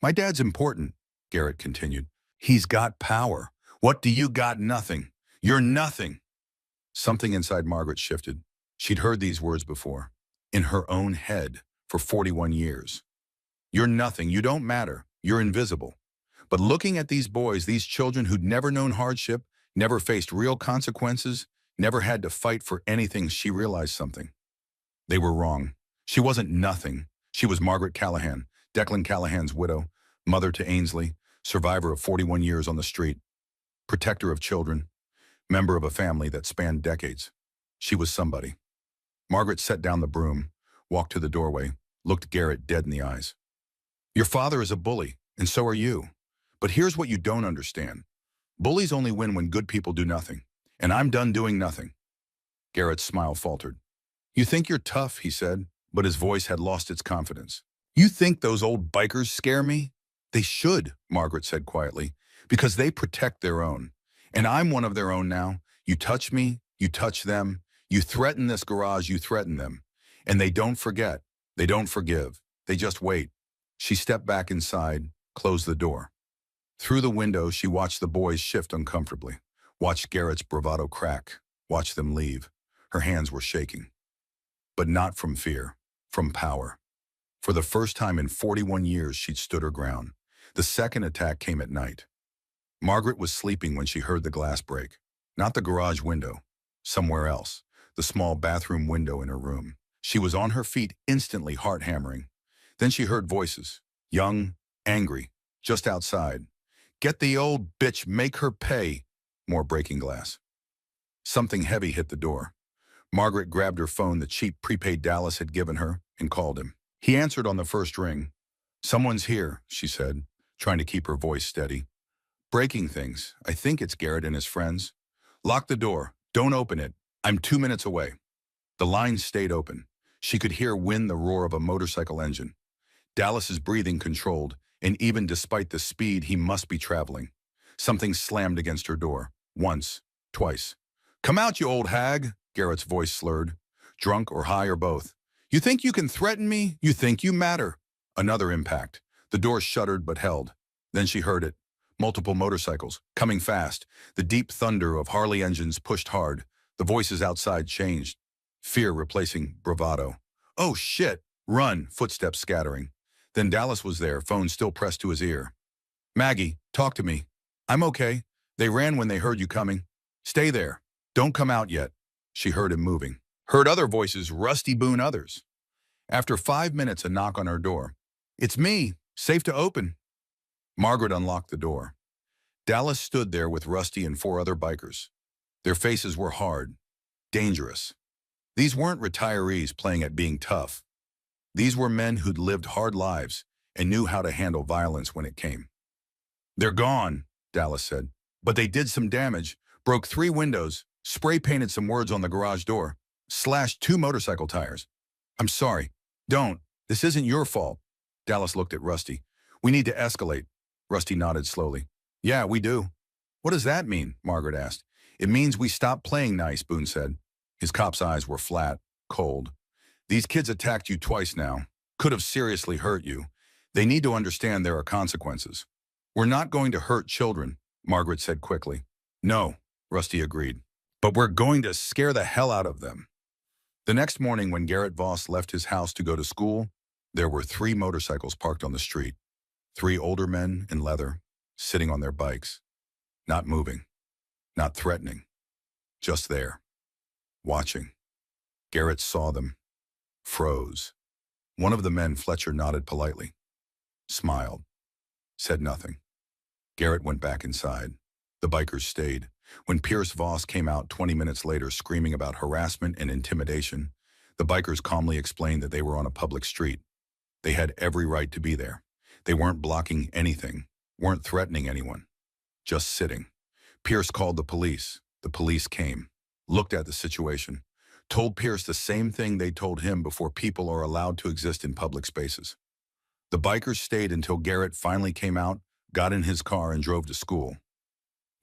"My dad's important," Garrett continued. "He's got power. What do you got? Nothing. You're nothing." Something inside Margaret shifted. She'd heard these words before, in her own head, for 41 years. "You're nothing. You don't matter. You're invisible." But looking at these boys, these children who'd never known hardship, never faced real consequences, never had to fight for anything, she realized something. They were wrong. She wasn't nothing. She was Margaret Callahan, Declan Callahan's widow, mother to Ainsley, survivor of 41 years on the street, protector of children, member of a family that spanned decades. She was somebody. Margaret set down the broom, walked to the doorway, looked Garrett dead in the eyes. "Your father is a bully, and so are you. But here's what you don't understand. Bullies only win when good people do nothing, and I'm done doing nothing." Garrett's smile faltered. "You think you're tough," he said, but his voice had lost its confidence. You think those old bikers scare me? They should, Margaret said quietly, because they protect their own. And I'm one of their own now. You touch me, you touch them. You threaten this garage, you threaten them. And they don't forget. They don't forgive. They just wait. She stepped back inside, closed the door. Through the window, she watched the boys shift uncomfortably, watched Garrett's bravado crack, watched them leave. Her hands were shaking. But not from fear, from power. For the first time in 41 years, she'd stood her ground. The second attack came at night. Margaret was sleeping when she heard the glass break. Not the garage window, somewhere else, the small bathroom window in her room. She was on her feet instantly, heart hammering. Then she heard voices, young, angry, just outside. Get the old bitch, make her pay. More breaking glass. Something heavy hit the door. Margaret grabbed her phone, the cheap prepaid Dallas had given her, and called him. He answered on the first ring. Someone's here, she said, trying to keep her voice steady. Breaking things. I think it's Garrett and his friends. Lock the door. Don't open it. I'm 2 minutes away. The line stayed open. She could hear the roar of a motorcycle engine. Dallas's breathing controlled, and even despite the speed he must be traveling. Something slammed against her door. Once. Twice. Come out, you old hag, Garrett's voice slurred. Drunk or high or both. You think you can threaten me? You think you matter? Another impact. The door shuddered but held. Then she heard it. Multiple motorcycles, coming fast. The deep thunder of Harley engines pushed hard. The voices outside changed. Fear replacing bravado. Oh shit! Run, footsteps scattering. Then Dallas was there, phone still pressed to his ear. Maggie, talk to me. I'm okay. They ran when they heard you coming. Stay there. Don't come out yet. She heard him moving. Heard other voices, Rusty Boone others. After 5 minutes, a knock on her door. It's me. Safe to open. Margaret unlocked the door. Dallas stood there with Rusty and 4 other bikers. Their faces were hard, dangerous. These weren't retirees playing at being tough. These were men who'd lived hard lives and knew how to handle violence when it came. They're gone, Dallas said. But they did some damage, broke 3 windows, spray-painted some words on the garage door, slashed 2 motorcycle tires. I'm sorry. Don't. This isn't your fault. Dallas looked at Rusty. We need to escalate. Rusty nodded slowly. Yeah, we do. What does that mean? Margaret asked. It means we stop playing nice, Boone said. His cop's eyes were flat, cold. These kids attacked you twice now. Could have seriously hurt you. They need to understand there are consequences. We're not going to hurt children, Margaret said quickly. No, Rusty agreed. But we're going to scare the hell out of them. The next morning when Garrett Voss left his house to go to school, there were 3 motorcycles parked on the street. 3 older men in leather, sitting on their bikes. Not moving, not threatening, just there, watching. Garrett saw them, froze. One of the men, Fletcher, nodded politely, smiled, said nothing. Garrett went back inside. The bikers stayed. When Pierce Voss came out 20 minutes later screaming about harassment and intimidation, the bikers calmly explained that they were on a public street. They had every right to be there. They weren't blocking anything, weren't threatening anyone, just sitting. Pierce called the police. The police came, looked at the situation, told Pierce the same thing they told him before people are allowed to exist in public spaces. The bikers stayed until Garrett finally came out, got in his car, and drove to school.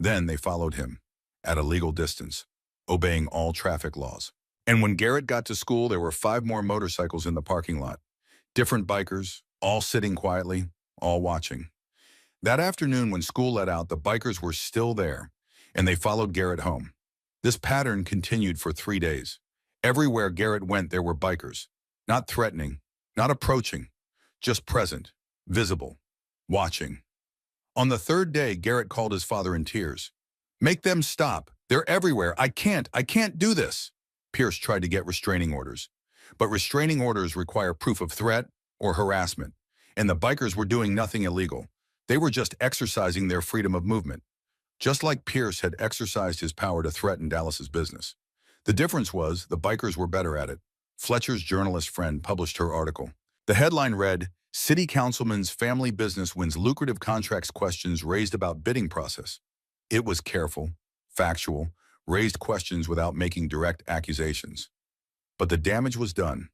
Then they followed him, at a legal distance, obeying all traffic laws. And when Garrett got to school, there were 5 more motorcycles in the parking lot. Different bikers, all sitting quietly, all watching. That afternoon when school let out, the bikers were still there, and they followed Garrett home. This pattern continued for 3 days. Everywhere Garrett went, there were bikers. Not threatening, not approaching, just present, visible, watching. On the 3rd day, Garrett called his father in tears. Make them stop. They're everywhere. I can't do this. Pierce tried to get restraining orders. But restraining orders require proof of threat or harassment, and the bikers were doing nothing illegal. They were just exercising their freedom of movement, just like Pierce had exercised his power to threaten Dallas's business. The difference was the bikers were better at it. Fletcher's journalist friend published her article. The headline read, City Councilman's Family Business Wins Lucrative Contracts Questions Raised About Bidding Process. It was careful, factual, raised questions without making direct accusations. But the damage was done.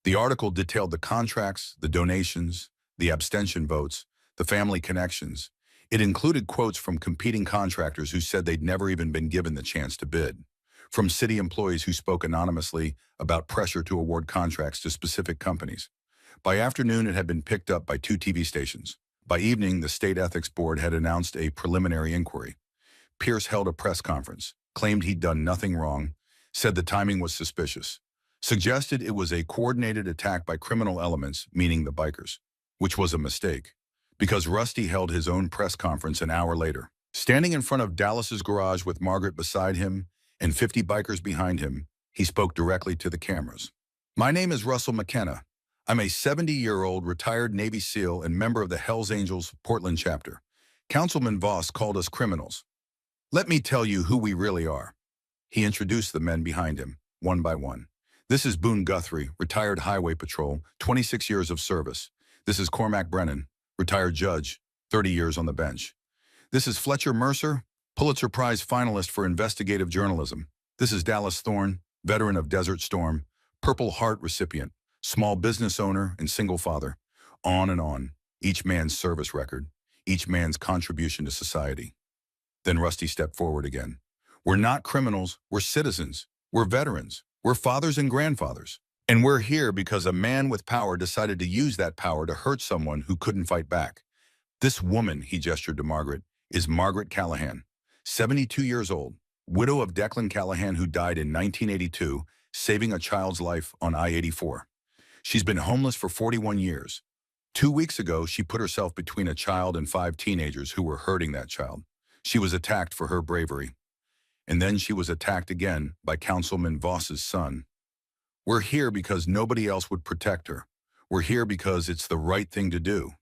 The article detailed the contracts, the donations, the abstention votes, the family connections. It included quotes from competing contractors who said they'd never even been given the chance to bid, from city employees who spoke anonymously about pressure to award contracts to specific companies. By afternoon, it had been picked up by 2 TV stations. By evening, the state ethics board had announced a preliminary inquiry. Pierce held a press conference, claimed he'd done nothing wrong, said the timing was suspicious, suggested it was a coordinated attack by criminal elements, meaning the bikers, which was a mistake, because Rusty held his own press conference an hour later. Standing in front of Dallas's garage with Margaret beside him and 50 bikers behind him, he spoke directly to the cameras. "My name is Russell McKenna. I'm a 70-year-old retired Navy SEAL and member of the Hells Angels Portland chapter. Councilman Voss called us criminals. Let me tell you who we really are." He introduced the men behind him, one by one. "This is Boone Guthrie, retired Highway Patrol, 26 years of service. This is Cormac Brennan, retired judge, 30 years on the bench. This is Fletcher Mercer, Pulitzer Prize finalist for investigative journalism. This is Dallas Thorne, veteran of Desert Storm, Purple Heart recipient, small business owner and single father." On and on, each man's service record, each man's contribution to society. Then Rusty stepped forward again. "We're not criminals, we're citizens. We're veterans. We're fathers and grandfathers. And we're here because a man with power decided to use that power to hurt someone who couldn't fight back. This woman," he gestured to Margaret, "is Margaret Callahan, 72 years old, widow of Declan Callahan, who died in 1982, saving a child's life on I-84. She's been homeless for 41 years. 2 weeks ago, she put herself between a child and 5 teenagers who were hurting that child. She was attacked for her bravery. And then she was attacked again by Councilman Voss's son. We're here because nobody else would protect her. We're here because it's the right thing to do.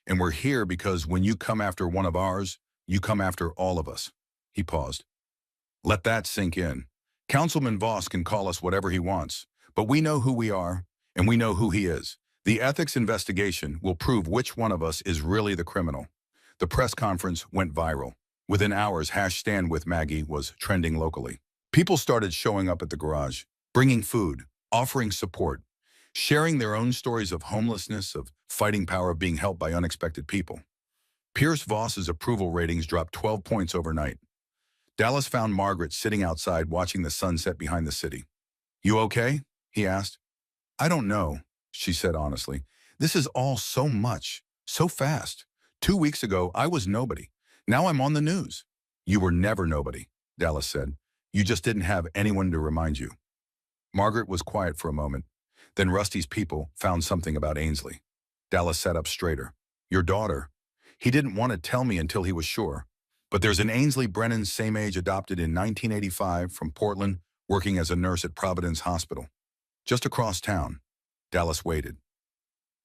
And we're here because when you come after one of ours, you come after all of us." He paused. "Let that sink in. Councilman Voss can call us whatever he wants, but we know who we are, and we know who he is. The ethics investigation will prove which one of us is really the criminal." The press conference went viral. Within hours, #Stand with Maggie was trending locally. People started showing up at the garage, bringing food, offering support, sharing their own stories of homelessness, of fighting power, of being helped by unexpected people. Pierce Voss's approval ratings dropped 12 points overnight. Dallas found Margaret sitting outside watching the sunset behind the city. "You okay?" he asked. "I don't know," she said honestly. "This is all so much, so fast. 2 weeks ago, I was nobody. Now I'm on the news." "You were never nobody," Dallas said. "You just didn't have anyone to remind you." Margaret was quiet for a moment. Then Rusty's people found something about Ainsley. Dallas sat up straighter. "Your daughter?" He didn't want to tell me until he was sure. "But there's an Ainsley Brennan, same age, adopted in 1985 from Portland, working as a nurse at Providence Hospital. Just across town." Dallas waited.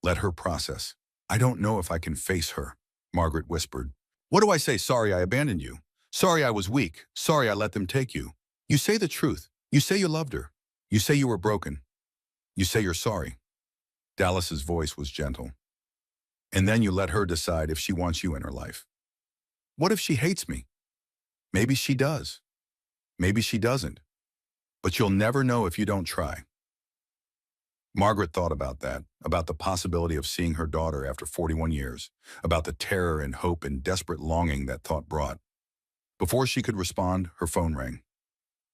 "Let her process. I don't know if I can face her," Margaret whispered. "What do I say? Sorry I abandoned you. Sorry I was weak. Sorry I let them take you. You say the truth. You say you loved her. You say you were broken. You say you're sorry." Dallas's voice was gentle. "And then you let her decide if she wants you in her life. What if she hates me? Maybe she does. Maybe she doesn't. But you'll never know if you don't try." Margaret thought about that, about the possibility of seeing her daughter after 41 years, about the terror and hope and desperate longing that thought brought. Before she could respond, her phone rang.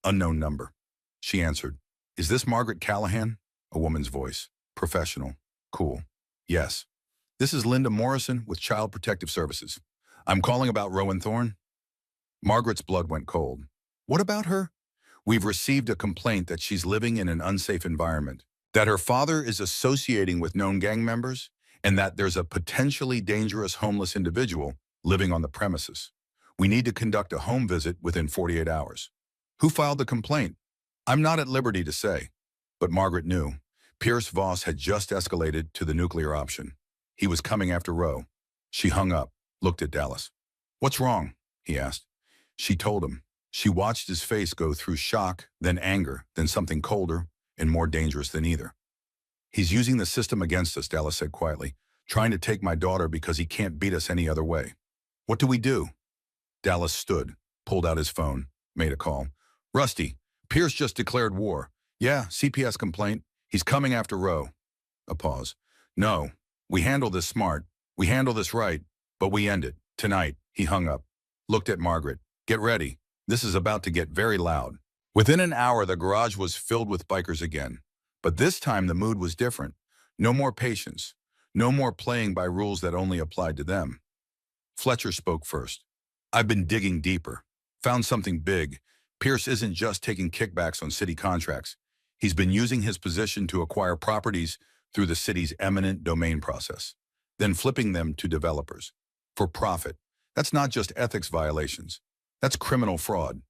"Unknown number." She answered. "Is this Margaret Callahan?" A woman's voice. Professional. Cool. "Yes. This is Linda Morrison with Child Protective Services. I'm calling about Rowan Thorne." Margaret's blood went cold. "What about her?" "We've received a complaint that she's living in an unsafe environment, that her father is associating with known gang members, and that there's a potentially dangerous homeless individual living on the premises. We need to conduct a home visit within 48 hours. "Who filed the complaint?" "I'm not at liberty to say." But Margaret knew. Pierce Voss had just escalated to the nuclear option. He was coming after Roe. She hung up, looked at Dallas. "What's wrong?" he asked. She told him. She watched his face go through shock, then anger, then something colder and more dangerous than either. "He's using the system against us," Dallas said quietly, "trying to take my daughter because he can't beat us any other way. What do we do?" Dallas stood, pulled out his phone, made a call. "Rusty, Pierce just declared war. Yeah, CPS complaint. He's coming after Roe. A pause. No, we handle this smart. We handle this right, but we end it. Tonight, he hung up. Looked at Margaret. Get ready. This is about to get very loud. Within an hour, the garage was filled with bikers again. But this time, the mood was different. No more patience. No more playing by rules that only applied to them. Fletcher spoke first. I've been digging deeper. Found something big. Pierce isn't just taking kickbacks on city contracts. He's been using his position to acquire properties through the city's eminent domain process, then flipping them to developers. For profit. That's not just ethics violations. That's criminal fraud.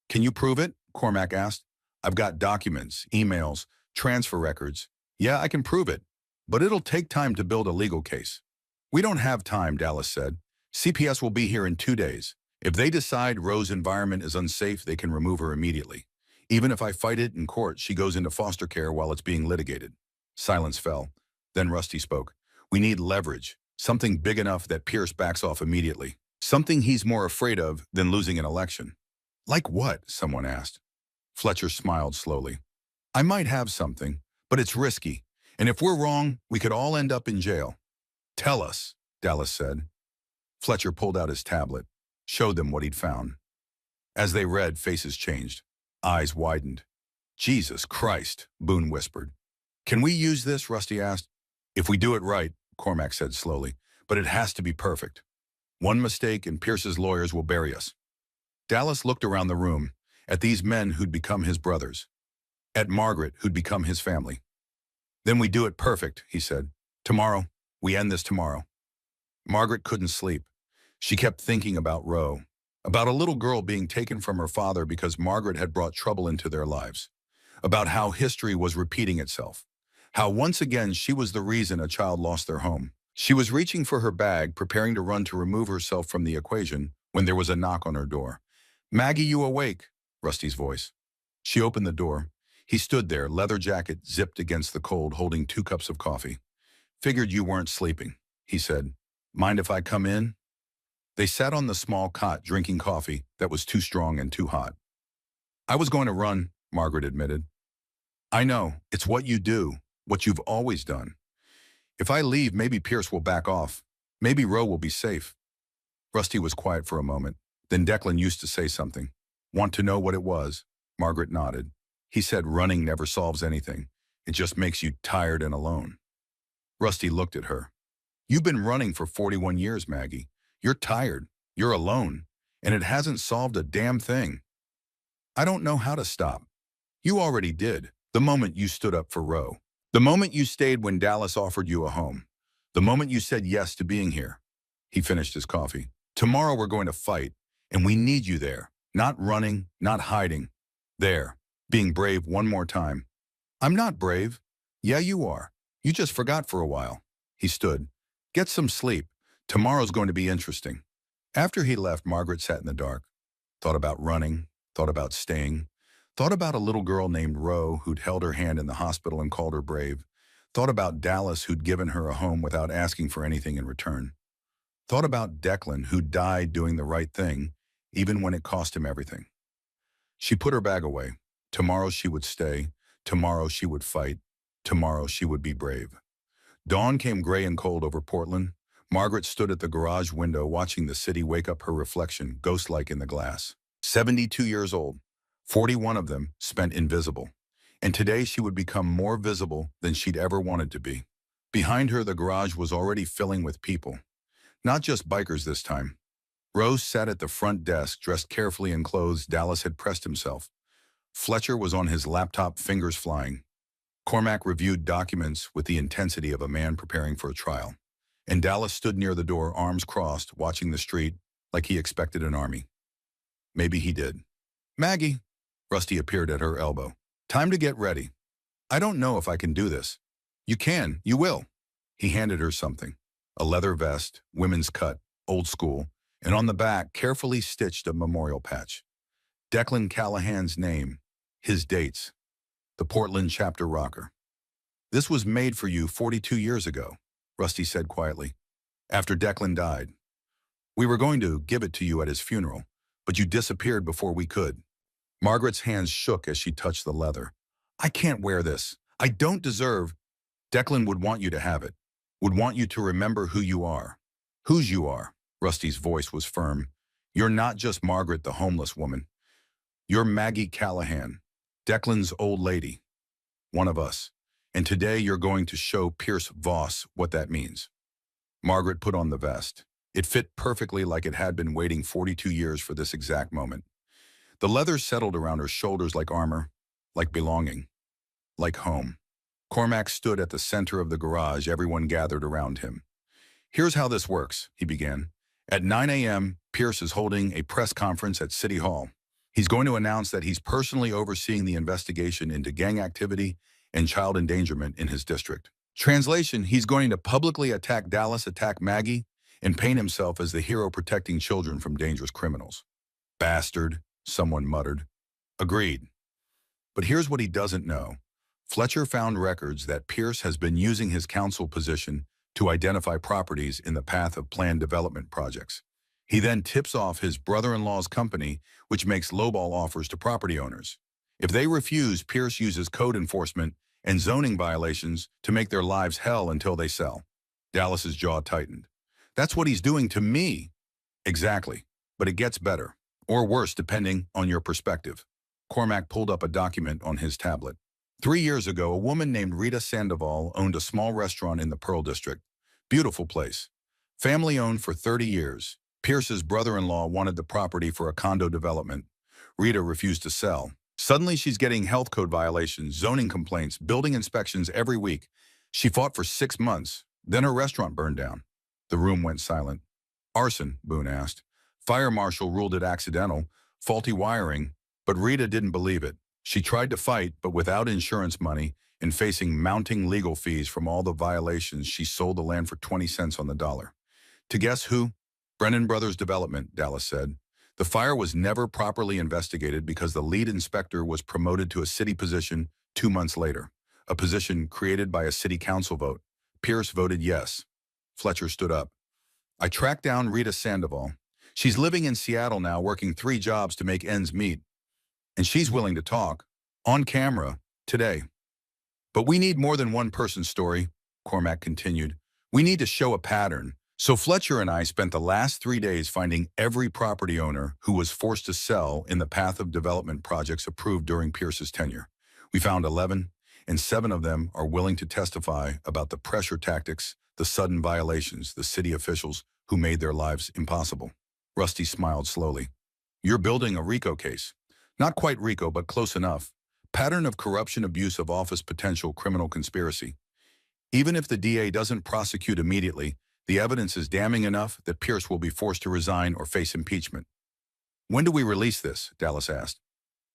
Can you prove it? Cormac asked. I've got documents, emails, transfer records. Yeah, I can prove it. But it'll take time to build a legal case. We don't have time, Dallas said. CPS will be here in 2 days. If they decide Roe's environment is unsafe, they can remove her immediately. Even if I fight it in court, she goes into foster care while it's being litigated. Silence fell. Then Rusty spoke. We need leverage. Something big enough that Pierce backs off immediately. Something he's more afraid of than losing an election. Like what? Someone asked. Fletcher smiled slowly. I might have something, but it's risky. And if we're wrong, we could all end up in jail. Tell us, Dallas said. Fletcher pulled out his tablet, showed them what he'd found. As they read, faces changed. Eyes widened. Jesus Christ, Boone whispered. Can we use this? Rusty asked. If we do it right, Cormac said slowly, but it has to be perfect. One mistake and Pierce's lawyers will bury us. Dallas looked around the room, at these men who'd become his brothers, at Margaret who'd become his family. Then we do it perfect, he said. Tomorrow, we end this tomorrow. Margaret couldn't sleep. She kept thinking about Roe, about a little girl being taken from her father because Margaret had brought trouble into their lives, about how history was repeating itself, how once again she was the reason a child lost their home. She was reaching for her bag, preparing to run to remove herself from the equation, when there was a knock on her door. Maggie, you awake? Rusty's voice. She opened the door. He stood there, leather jacket zipped against the cold, holding 2 cups of coffee. Figured you weren't sleeping, he said. Mind if I come in? They sat on the small cot drinking coffee that was too strong and too hot. I was going to run, Margaret admitted. I know, it's what you do, what you've always done. If I leave, maybe Pierce will back off. Maybe Roe will be safe. Rusty was quiet for a moment. Then Declan used to say something. Want to know what it was? Margaret nodded. He said running never solves anything. It just makes you tired and alone. Rusty looked at her. You've been running for 41 years, Maggie. You're tired. You're alone. And it hasn't solved a damn thing. I don't know how to stop. You already did, the moment you stood up for Roe. The moment you stayed when Dallas offered you a home. The moment you said yes to being here. He finished his coffee. Tomorrow we're going to fight, and we need you there. Not running, not hiding. There, being brave one more time. I'm not brave. Yeah, you are. You just forgot for a while. He stood. Get some sleep. Tomorrow's going to be interesting. After he left, Margaret sat in the dark. Thought about running, thought about staying, thought about a little girl named Roe who'd held her hand in the hospital and called her brave, thought about Dallas who'd given her a home without asking for anything in return, thought about Declan who died doing the right thing, even when it cost him everything. She put her bag away. Tomorrow she would stay. Tomorrow she would fight. Tomorrow she would be brave. Dawn came gray and cold over Portland. Margaret stood at the garage window watching the city wake up her reflection, ghost-like in the glass. 72 years old, 41 of them spent invisible. And today she would become more visible than she'd ever wanted to be. Behind her, the garage was already filling with people. Not just bikers this time. Rose sat at the front desk, dressed carefully in clothes Dallas had pressed himself. Fletcher was on his laptop, fingers flying. Cormac reviewed documents with the intensity of a man preparing for a trial. And Dallas stood near the door, arms crossed, watching the street like he expected an army. Maybe he did. Maggie, Rusty appeared at her elbow. Time to get ready. I don't know if I can do this. You can, you will. He handed her something. A leather vest, women's cut, old school, and on the back, carefully stitched a memorial patch. Declan Callahan's name, his dates, the Portland chapter rocker. This was made for you 42 years ago, Rusty said quietly, after Declan died. We were going to give it to you at his funeral, but you disappeared before we could. Margaret's hands shook as she touched the leather. I can't wear this. I don't deserve. Declan would want you to have it, would want you to remember who you are. Whose you are. Rusty's voice was firm. You're not just Margaret, the homeless woman. You're Maggie Callahan, Declan's old lady, one of us. And today you're going to show Pierce Voss what that means. Margaret put on the vest. It fit perfectly like it had been waiting 42 years for this exact moment. The leather settled around her shoulders like armor, like belonging, like home. Cormac stood at the center of the garage, everyone gathered around him. Here's how this works, he began. At 9 a.m., Pierce is holding a press conference at City Hall. He's going to announce that he's personally overseeing the investigation into gang activity and child endangerment in his district. Translation, he's going to publicly attack Dallas, attack Maggie, and paint himself as the hero protecting children from dangerous criminals. Bastard, someone muttered. Agreed. But here's what he doesn't know. Fletcher found records that Pierce has been using his counsel position to identify properties in the path of planned development projects. He then tips off his brother-in-law's company, which makes lowball offers to property owners. If they refuse, Pierce uses code enforcement and zoning violations to make their lives hell until they sell. Dallas's jaw tightened. That's what he's doing to me. Exactly, but it gets better, or worse depending on your perspective. Cormac pulled up a document on his tablet. 3 years ago, a woman named Rita Sandoval owned a small restaurant in the Pearl District. Beautiful place. Family owned for 30 years. Pierce's brother-in-law wanted the property for a condo development. Rita refused to sell. Suddenly, she's getting health code violations, zoning complaints, building inspections every week. She fought for 6 months. Then her restaurant burned down. The room went silent. Arson, Boone asked. Fire marshal ruled it accidental, faulty wiring, but Rita didn't believe it. She tried to fight, but without insurance money and facing mounting legal fees from all the violations, she sold the land for 20 cents on the dollar. To guess who? Brennan Brothers Development, Dallas said. The fire was never properly investigated because the lead inspector was promoted to a city position 2 months later, a position created by a city council vote. Pierce voted yes. Fletcher stood up. I tracked down Rita Sandoval. She's living in Seattle now, working 3 jobs to make ends meet. And she's willing to talk, on camera, today. But we need more than one person's story, Cormac continued. We need to show a pattern. So Fletcher and I spent the last 3 days finding every property owner who was forced to sell in the path of development projects approved during Pierce's tenure. We found 11, and 7 of them are willing to testify about the pressure tactics, the sudden violations, the city officials who made their lives impossible. Rusty smiled slowly. You're building a RICO case. Not quite RICO, but close enough. Pattern of corruption, abuse of office, potential criminal conspiracy. Even if the DA doesn't prosecute immediately, the evidence is damning enough that Pierce will be forced to resign or face impeachment. When do we release this? Dallas asked.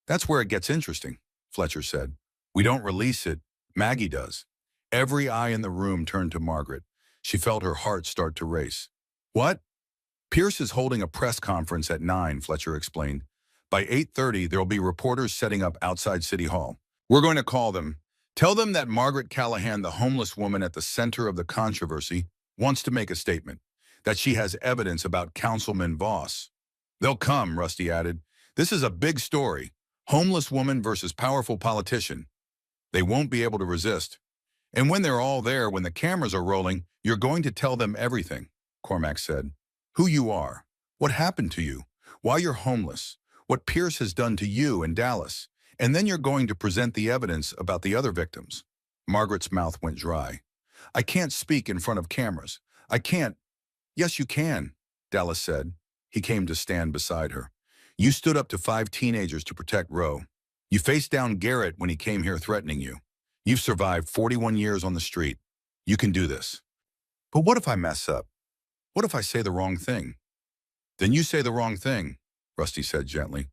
That's where it gets interesting, Fletcher said. We don't release it. Maggie does. Every eye in the room turned to Margaret. She felt her heart start to race. What? Pierce is holding a press conference at 9, Fletcher explained. By 8:30, there'll be reporters setting up outside City Hall. We're going to call them. Tell them that Margaret Callahan, the homeless woman at the center of the controversy, wants to make a statement, that she has evidence about Councilman Voss. They'll come, Rusty added. This is a big story. Homeless woman versus powerful politician. They won't be able to resist. And when they're all there, when the cameras are rolling, you're going to tell them everything, Cormac said. Who you are, what happened to you, why you're homeless, what Pierce has done to you in Dallas, and then you're going to present the evidence about the other victims. Margaret's mouth went dry. I can't speak in front of cameras. I can't. Yes, you can, Dallas said. He came to stand beside her. You stood up to 5 teenagers to protect Roe. You faced down Garrett when he came here threatening you. You've survived 41 years on the street. You can do this. But what if I mess up? What if I say the wrong thing? Then you say the wrong thing, Rusty said gently.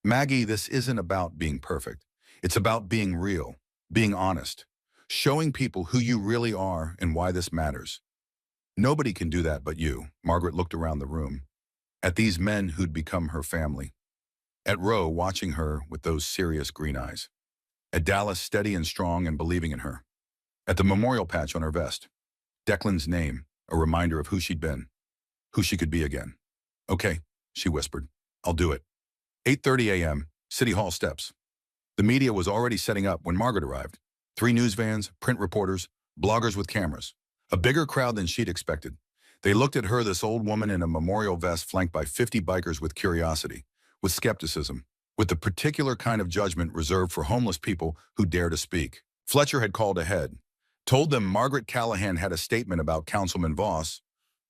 Maggie, this isn't about being perfect. It's about being real, being honest, showing people who you really are and why this matters. Nobody can do that but you. Margaret looked around the room, at these men who'd become her family, at Roe watching her with those serious green eyes, at Dallas steady and strong and believing in her, at the memorial patch on her vest, Declan's name, a reminder of who she'd been, who she could be again. Okay, she whispered. I'll do it. 8:30 a.m., City Hall steps. The media was already setting up when Margaret arrived. 3 news vans, print reporters, bloggers with cameras. A bigger crowd than she'd expected. They looked at her, this old woman in a memorial vest flanked by 50 bikers, with curiosity, with skepticism, with the particular kind of judgment reserved for homeless people who dare to speak. Fletcher had called ahead, told them Margaret Callahan had a statement about Councilman Voss,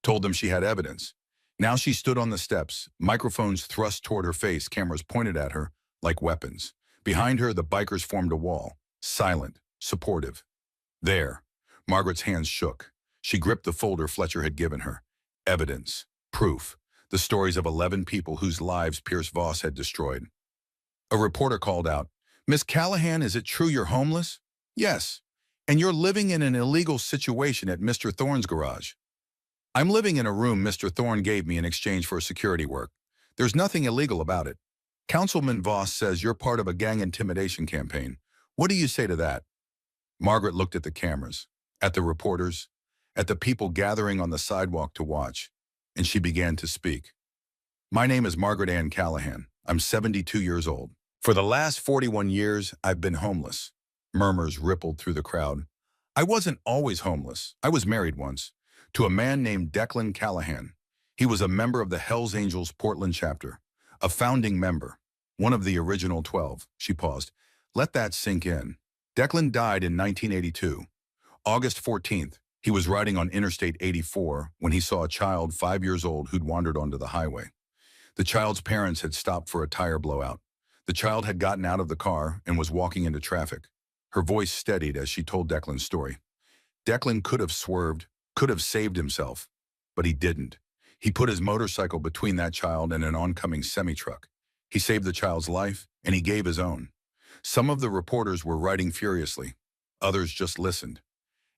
told them she had evidence. Now she stood on the steps, microphones thrust toward her face, cameras pointed at her like weapons. Behind her, the bikers formed a wall, silent, supportive. There, Margaret's hands shook. She gripped the folder Fletcher had given her. Evidence, proof, the stories of 11 people whose lives Pierce Voss had destroyed. A reporter called out, "Miss Callahan, is it true you're homeless?" "Yes. And you're living in an illegal situation at Mr. Thorne's garage." "I'm living in a room Mr. Thorne gave me in exchange for security work. There's nothing illegal about it. Councilman Voss says you're part of a gang intimidation campaign. What do you say to that?" Margaret looked at the cameras, at the reporters, at the people gathering on the sidewalk to watch, and she began to speak. "My name is Margaret Ann Callahan. I'm 72 years old. For the last 41 years, I've been homeless." Murmurs rippled through the crowd. "I wasn't always homeless. I was married once, to a man named Declan Callahan. He was a member of the Hells Angels Portland chapter, a founding member, one of the original 12. She paused. "Let that sink in. Declan died in 1982. August 14th, he was riding on Interstate 84 when he saw a child 5 years old who'd wandered onto the highway. The child's parents had stopped for a tire blowout. The child had gotten out of the car and was walking into traffic. Her voice steadied as she told Declan's story. Declan could have swerved, could have saved himself, but he didn't. He put his motorcycle between that child and an oncoming semi-truck. He saved the child's life, and he gave his own. Some of the reporters were writing furiously. Others just listened.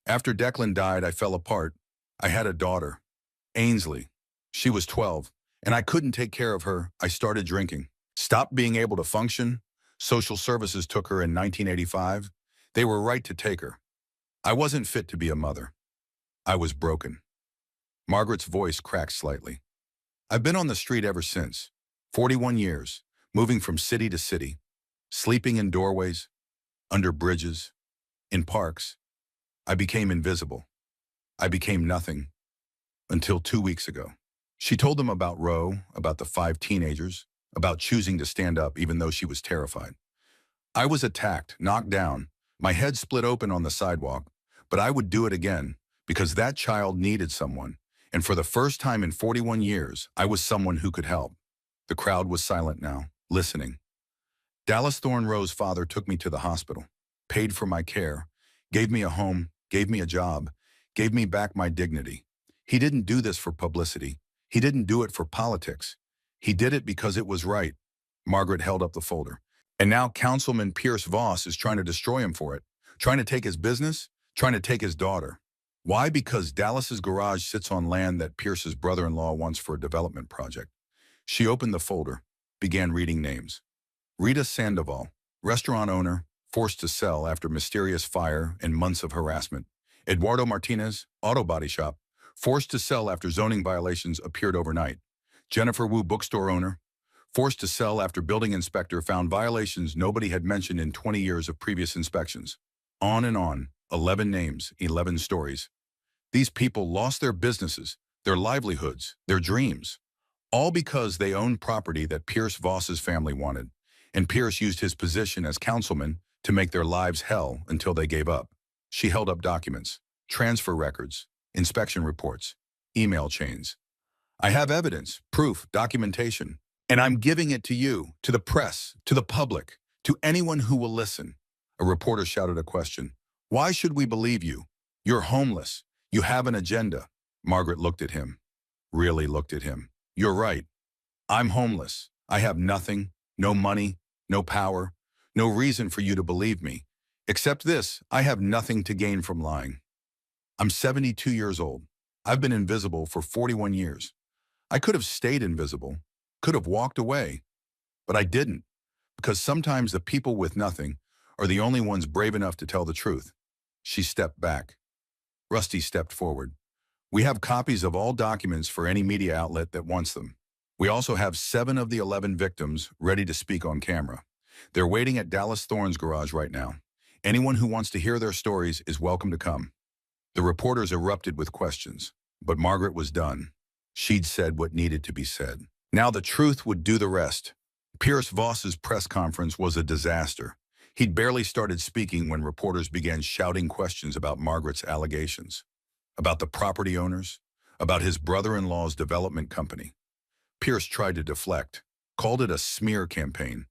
After Declan died, I fell apart. I had a daughter, Ainsley. She was 12, and I couldn't take care of her. I started drinking. Stopped being able to function. Social services took her in 1985. They were right to take her. I wasn't fit to be a mother. I was broken." Margaret's voice cracked slightly. "I've been on the street ever since. 41 years, moving from city to city, sleeping in doorways, under bridges, in parks. I became invisible. I became nothing. Until 2 weeks ago." She told them about Roe, about the 5 teenagers, about choosing to stand up even though she was terrified. "I was attacked, knocked down, my head split open on the sidewalk, but I would do it again because that child needed someone, and for the first time in 41 years, I was someone who could help." The crowd was silent now, listening. "Dallas Thorne Roe's father took me to the hospital, paid for my care, gave me a home, gave me a job, gave me back my dignity. He didn't do this for publicity. He didn't do it for politics. He did it because it was right." Margaret held up the folder. "And now Councilman Pierce Voss is trying to destroy him for it, trying to take his business, trying to take his daughter. Why? Because Dallas's garage sits on land that Pierce's brother-in-law wants for a development project." She opened the folder, began reading names. Rita Sandoval, restaurant owner, forced to sell after mysterious fire and months of harassment. Eduardo Martinez, auto body shop, forced to sell after zoning violations appeared overnight. Jennifer Wu, bookstore owner, forced to sell after building inspector found violations nobody had mentioned in 20 years of previous inspections. On and on, 11 names, 11 stories. These people lost their businesses, their livelihoods, their dreams, all because they owned property that Pierce Voss's family wanted, and Pierce used his position as councilman to make their lives hell until they gave up. She held up documents, transfer records, inspection reports, email chains. "I have evidence, proof, documentation, and I'm giving it to you, to the press, to the public, to anyone who will listen." A reporter shouted a question. "Why should we believe you? You're homeless. You have an agenda." Margaret looked at him, really looked at him. "You're right. I'm homeless. I have nothing, no money, no power, no reason for you to believe me. Except this, I have nothing to gain from lying. I'm 72 years old. I've been invisible for 41 years. I could have stayed invisible, could have walked away, but I didn't, because sometimes the people with nothing are the only ones brave enough to tell the truth." She stepped back. Rusty stepped forward. "We have copies of all documents for any media outlet that wants them. We also have 7 of the 11 victims ready to speak on camera. They're waiting at Dallas Thorne's garage right now. Anyone who wants to hear their stories is welcome to come. The reporters erupted with questions, but Margaret was done. She'd said what needed to be said. Now the truth would do the rest. Pierce Voss's press conference was a disaster. He'd barely started speaking when reporters began shouting questions about Margaret's allegations, about the property owners, about his brother-in-law's development company. Pierce tried to deflect, called it a smear campaign,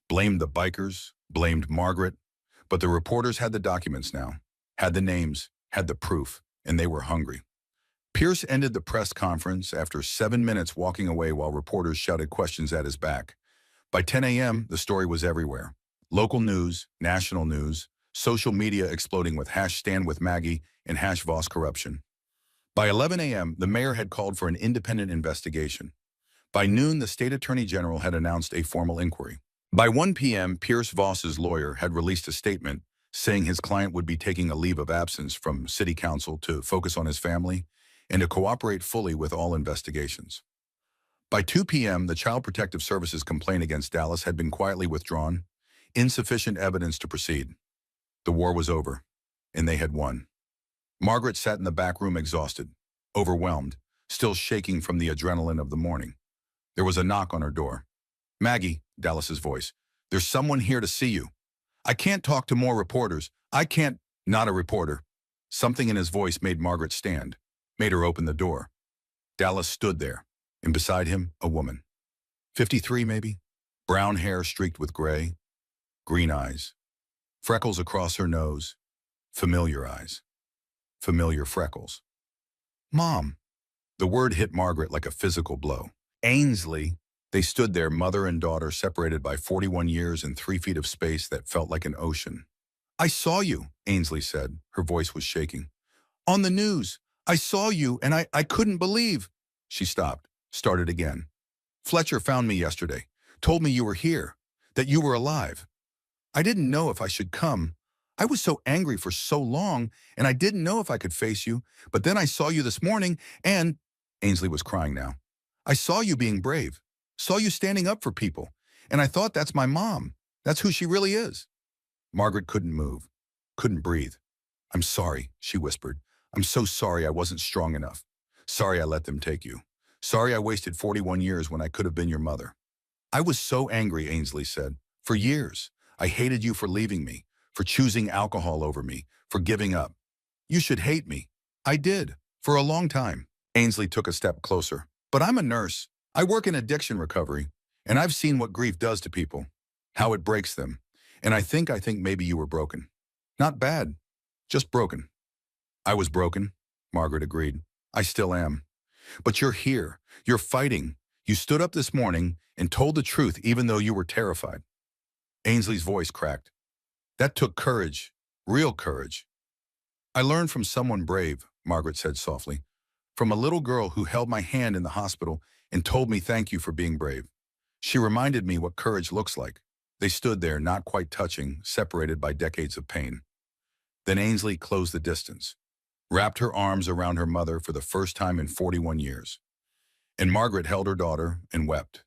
blamed the bikers, blamed Margaret, but the reporters had the documents now, had the names, had the proof, and they were hungry. Pierce ended the press conference after 7 minutes walking away while reporters shouted questions at his back. By 10 a.m., the story was everywhere. Local news, national news, social media exploding with #StandWithMaggie and #Voss corruption. By 11 a.m., the mayor had called for an independent investigation. By noon, the state attorney general had announced a formal inquiry. By 1 p.m., Pierce Voss's lawyer had released a statement saying his client would be taking a leave of absence from city council to focus on his family and to cooperate fully with all investigations. By 2 p.m., the Child Protective Services complaint against Dallas had been quietly withdrawn, insufficient evidence to proceed. The war was over, and they had won. Margaret sat in the back room exhausted, overwhelmed, still shaking from the adrenaline of the morning. There was a knock on her door. "Maggie," Dallas's voice, "there's someone here to see you." "I can't talk to more reporters. I can't—" "Not a reporter." Something in his voice made Margaret stand, made her open the door. Dallas stood there, and beside him, a woman. 53 maybe? Brown hair streaked with gray, green eyes, freckles across her nose, familiar eyes, familiar freckles. "Mom." The word hit Margaret like a physical blow. Ainsley. They stood there, mother and daughter, separated by 41 years and 3 feet of space that felt like an ocean. "I saw you," Ainsley said. Her voice was shaking. "On the news. I saw you, and I couldn't believe." She stopped, started again. "Fletcher found me yesterday, told me you were here, that you were alive. I didn't know if I should come. I was so angry for so long, and I didn't know if I could face you, but then I saw you this morning, and—" Ainsley was crying now. "I saw you being brave, saw you standing up for people, and I thought, that's my mom. That's who she really is." Margaret couldn't move, couldn't breathe. "I'm sorry," she whispered. "I'm so sorry I wasn't strong enough. Sorry I let them take you. Sorry I wasted 41 years when I could have been your mother." "I was so angry," Ainsley said. "For years. I hated you for leaving me, for choosing alcohol over me, for giving up. You should hate me. I did, for a long time." Ainsley took a step closer. "But I'm a nurse. I work in addiction recovery, and I've seen what grief does to people, how it breaks them. And I think maybe you were broken. Not bad, just broken." "I was broken," Margaret agreed. "I still am. But you're here. You're fighting. You stood up this morning and told the truth even though you were terrified." Ainsley's voice cracked. "That took courage, real courage." "I learned from someone brave," Margaret said softly. "From a little girl who held my hand in the hospital and told me thank you for being brave. She reminded me what courage looks like." They stood there, not quite touching, separated by decades of pain. Then Ainsley closed the distance, wrapped her arms around her mother for the first time in 41 years. And Margaret held her daughter and wept.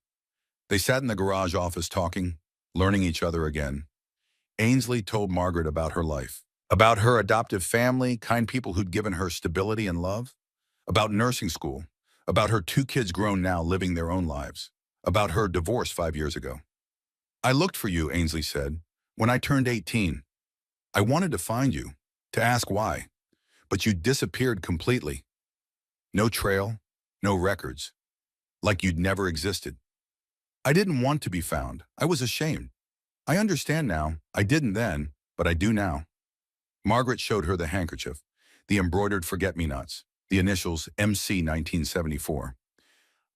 They sat in the garage office talking, learning each other again. Ainsley told Margaret about her life, about her adoptive family, kind people who'd given her stability and love, about nursing school, about her 2 kids grown now living their own lives, about her divorce 5 years ago. "I looked for you," Ainsley said, "when I turned 18. I wanted to find you, to ask why, but you disappeared completely. No trail, no records, like you'd never existed. I didn't want to be found. I was ashamed. I understand now. I didn't then, but I do now." Margaret showed her the handkerchief, the embroidered forget-me-nots, the initials MC 1974.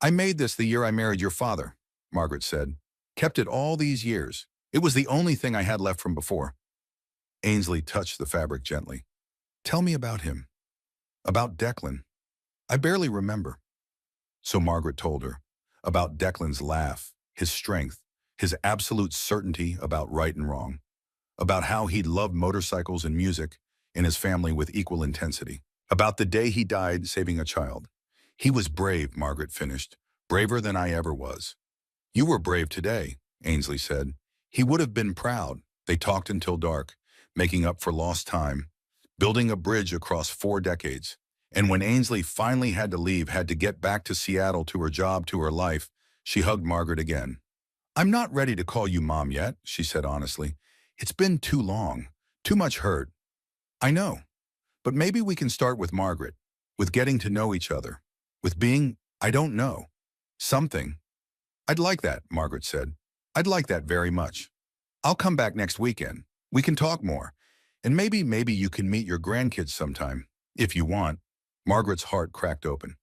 "I made this the year I married your father," Margaret said. "Kept it all these years. It was the only thing I had left from before." Ainsley touched the fabric gently. "Tell me about him. About Declan. I barely remember." So Margaret told her about Declan's laugh, his strength, his absolute certainty about right and wrong, about how he'd loved motorcycles and music and his family with equal intensity, about the day he died saving a child. "He was brave," Margaret finished, "braver than I ever was." "You were brave today," Ainsley said. "He would have been proud." They talked until dark. making up for lost time, building a bridge across 4 decades. And when Ainsley finally had to leave, had to get back to Seattle, to her job, to her life, she hugged Margaret again. "I'm not ready to call you Mom yet," she said honestly. "It's been too long, too much hurt. I know, but maybe we can start with Margaret, with getting to know each other, with being, I don't know, something." "I'd like that," Margaret said. "I'd like that very much. I'll come back next weekend. We can talk more. And maybe you can meet your grandkids sometime, if you want." Margaret's heart cracked open.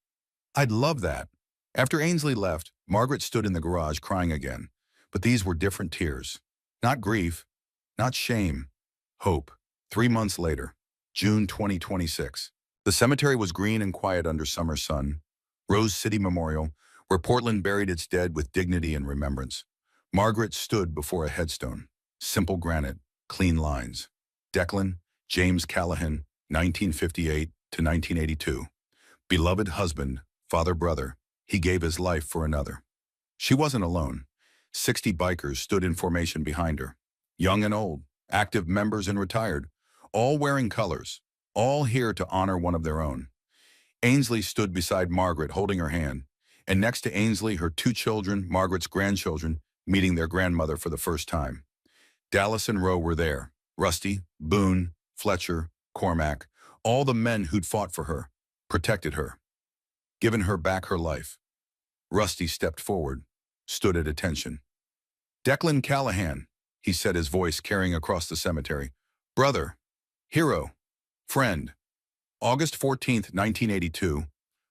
"I'd love that." After Ainsley left, Margaret stood in the garage crying again. But these were different tears. Not grief, not shame, hope. 3 months later, June 2026. The cemetery was green and quiet under summer sun. Rose City Memorial, where Portland buried its dead with dignity and remembrance. Margaret stood before a headstone. Simple granite, clean lines. Declan James Callahan, 1958 to 1982. Beloved husband, father, brother, he gave his life for another. She wasn't alone. 60 bikers stood in formation behind her. Young and old, active members and retired, all wearing colors, all here to honor one of their own. Ainsley stood beside Margaret, holding her hand, and next to Ainsley, her 2 children, Margaret's grandchildren, meeting their grandmother for the first time. Dallas and Roe were there. Rusty, Boone, Fletcher, Cormac, all the men who'd fought for her, protected her, given her back her life. Rusty stepped forward, stood at attention. "Declan Callahan," he said, his voice carrying across the cemetery. "Brother, hero, friend. August 14th, 1982,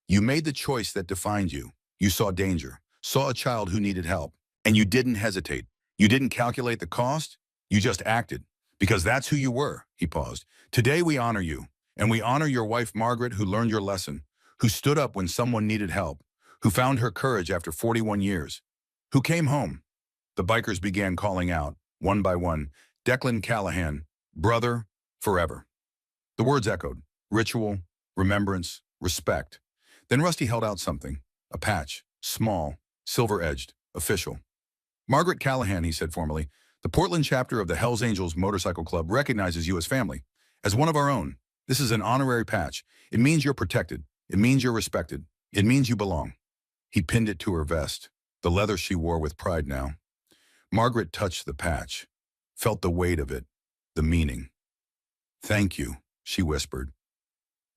you made the choice that defined you. You saw danger, saw a child who needed help, and you didn't hesitate. You didn't calculate the cost, you just acted. Because that's who you were." He paused. "Today we honor you, and we honor your wife Margaret, who learned your lesson, who stood up when someone needed help, who found her courage after 41 years, who came home." The bikers began calling out, one by one, "Declan Callahan, brother, forever." The words echoed, ritual, remembrance, respect. Then Rusty held out something, a patch, small, silver-edged, official. "Margaret Callahan," he said formally, "the Portland chapter of the Hells Angels Motorcycle Club recognizes you as family, as one of our own. This is an honorary patch. It means you're protected. It means you're respected. It means you belong." He pinned it to her vest, the leather she wore with pride now. Margaret touched the patch, felt the weight of it, the meaning. "Thank you," she whispered.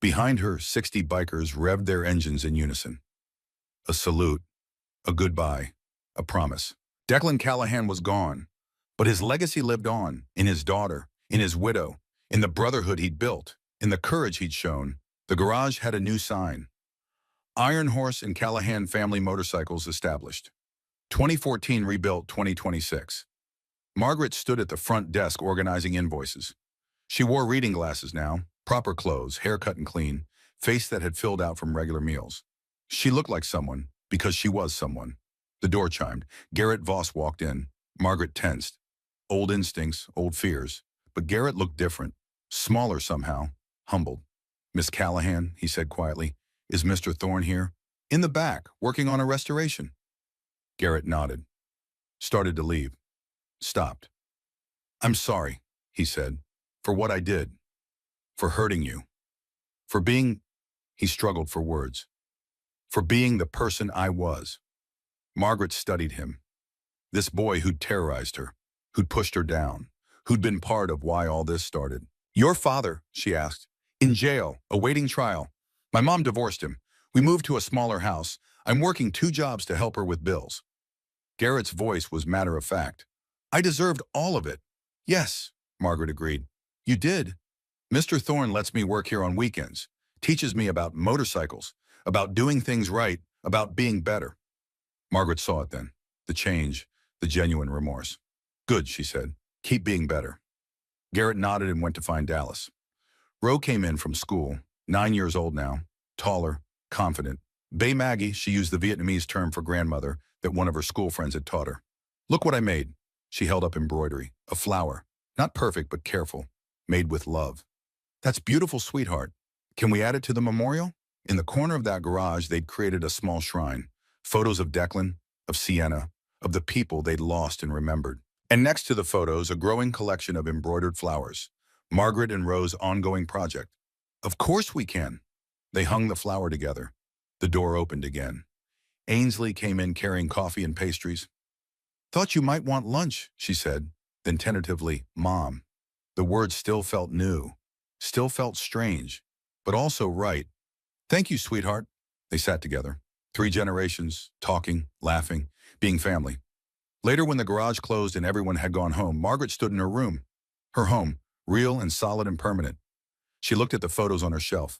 Behind her, 60 bikers revved their engines in unison. A salute, a goodbye, a promise. Declan Callahan was gone, but his legacy lived on, in his daughter, in his widow, in the brotherhood he'd built, in the courage he'd shown. The garage had a new sign. Iron Horse and Callahan Family Motorcycles established. 2014 rebuilt 2026. Margaret stood at the front desk organizing invoices. She wore reading glasses now, proper clothes, hair cut and clean, face that had filled out from regular meals. She looked like someone, because she was someone. The door chimed. Garrett Voss walked in. Margaret tensed. Old instincts, old fears. But Garrett looked different, smaller somehow, humbled. "Miss Callahan," he said quietly, "is Mr. Thorne here?" "In the back, working on a restoration." Garrett nodded. Started to leave. Stopped. "I'm sorry," he said, "for what I did. For hurting you. For being," he struggled for words, "for being the person I was." Margaret studied him. This boy who'd terrorized her, who'd pushed her down, who'd been part of why all this started. "Your father," she asked, "in jail, awaiting trial. My mom divorced him. We moved to a smaller house. I'm working 2 jobs to help her with bills." Garrett's voice was matter of fact. "I deserved all of it." "Yes," Margaret agreed. "You did. Mr. Thorne lets me work here on weekends, teaches me about motorcycles, about doing things right, about being better." Margaret saw it then, the change, the genuine remorse. "Good," she said. "Keep being better." Garrett nodded and went to find Dallas. Roe came in from school, 9 years old now, taller, confident. Bay Maggie, she used the Vietnamese term for grandmother that one of her school friends had taught her. "Look what I made." She held up embroidery, a flower, not perfect but careful, made with love. "That's beautiful, sweetheart. Can we add it to the memorial?" In the corner of that garage, they'd created a small shrine. Photos of Declan, of Sienna, of the people they'd lost and remembered. And next to the photos, a growing collection of embroidered flowers. Margaret and Rose's ongoing project. Of course we can. They hung the flower together. The door opened again. Ainsley came in carrying coffee and pastries. Thought you might want lunch, she said, then tentatively, Mom. The words still felt new, still felt strange, but also right. Thank you, sweetheart. They sat together. 3 generations, talking, laughing, being family. Later, when the garage closed and everyone had gone home, Margaret stood in her room. Her home, real and solid and permanent. She looked at the photos on her shelf.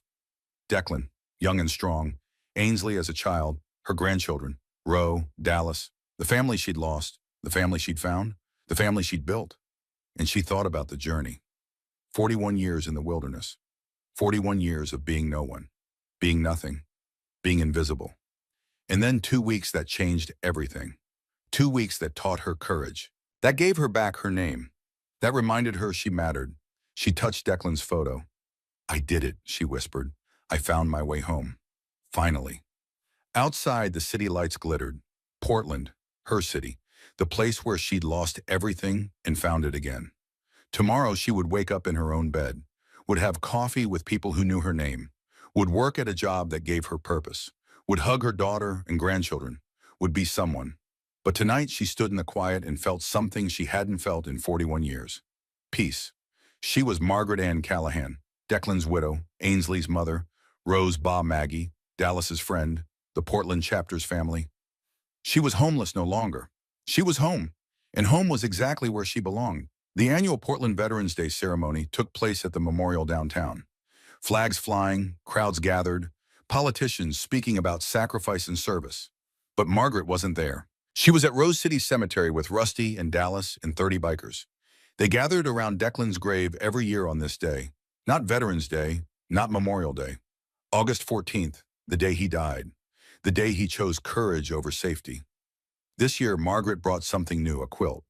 Declan, young and strong. Ainsley as a child. Her grandchildren. Ro, Dallas. The family she'd lost. The family she'd found. The family she'd built. And she thought about the journey. 41 years in the wilderness. 41 years of being no one. Being nothing. Being invisible. And then 2 weeks that changed everything. 2 weeks that taught her courage. That gave her back her name. That reminded her she mattered. She touched Declan's photo. I did it, she whispered. I found my way home. Finally. Outside, the city lights glittered. Portland, her city, the place where she'd lost everything and found it again. Tomorrow she would wake up in her own bed, would have coffee with people who knew her name, would work at a job that gave her purpose, would hug her daughter and grandchildren, would be someone. But tonight she stood in the quiet and felt something she hadn't felt in 41 years. Peace. She was Margaret Ann Callahan, Declan's widow, Ainsley's mother, Rose Ba Maggie, Dallas's friend, the Portland chapter's family. She was homeless no longer. She was home, and home was exactly where she belonged. The annual Portland Veterans Day ceremony took place at the memorial downtown. Flags flying, crowds gathered, politicians speaking about sacrifice and service. But Margaret wasn't there. She was at Rose City Cemetery with Rusty and Dallas and 30 bikers. They gathered around Declan's grave every year on this day. Not Veterans Day, not Memorial Day. August 14th, the day he died. The day he chose courage over safety. This year, Margaret brought something new, a quilt.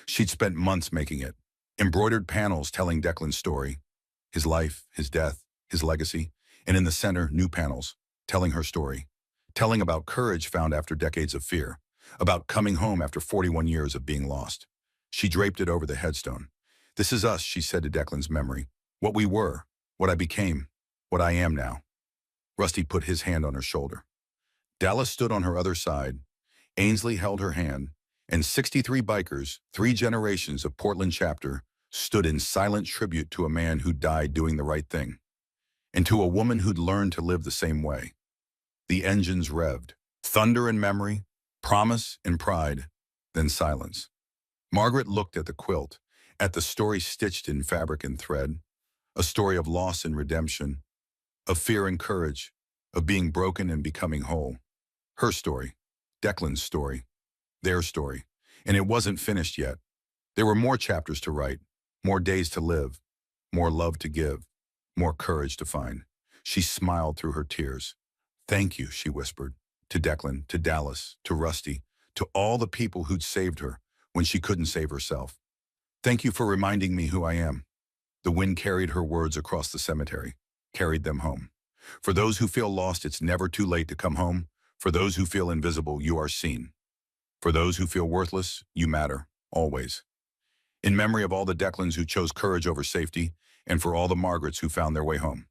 She'd spent months making it. Embroidered panels telling Declan's story. His life, his death, his legacy. And in the center, new panels, telling her story. Telling about courage found after decades of fear. About coming home after 41 years of being lost. She draped it over the headstone. This is us, she said to Declan's memory. What we were, what I became, what I am now. Rusty put his hand on her shoulder. Dallas stood on her other side. Ainsley held her hand, and 63 bikers, 3 generations of Portland chapter, stood in silent tribute to a man who died doing the right thing, and to a woman who'd learned to live the same way. The engines revved. Thunder and memory, promise and pride, then silence. Margaret looked at the quilt, at the story stitched in fabric and thread, a story of loss and redemption, of fear and courage, of being broken and becoming whole. Her story, Declan's story, their story, and it wasn't finished yet. There were more chapters to write, more days to live, more love to give, more courage to find. She smiled through her tears. Thank you, she whispered, to Declan, to Dallas, to Rusty, to all the people who'd saved her when she couldn't save herself. Thank you for reminding me who I am. The wind carried her words across the cemetery, carried them home. For those who feel lost, it's never too late to come home. For those who feel invisible, you are seen. For those who feel worthless, you matter, always. In memory of all the Declans who chose courage over safety, and for all the Margarets who found their way home.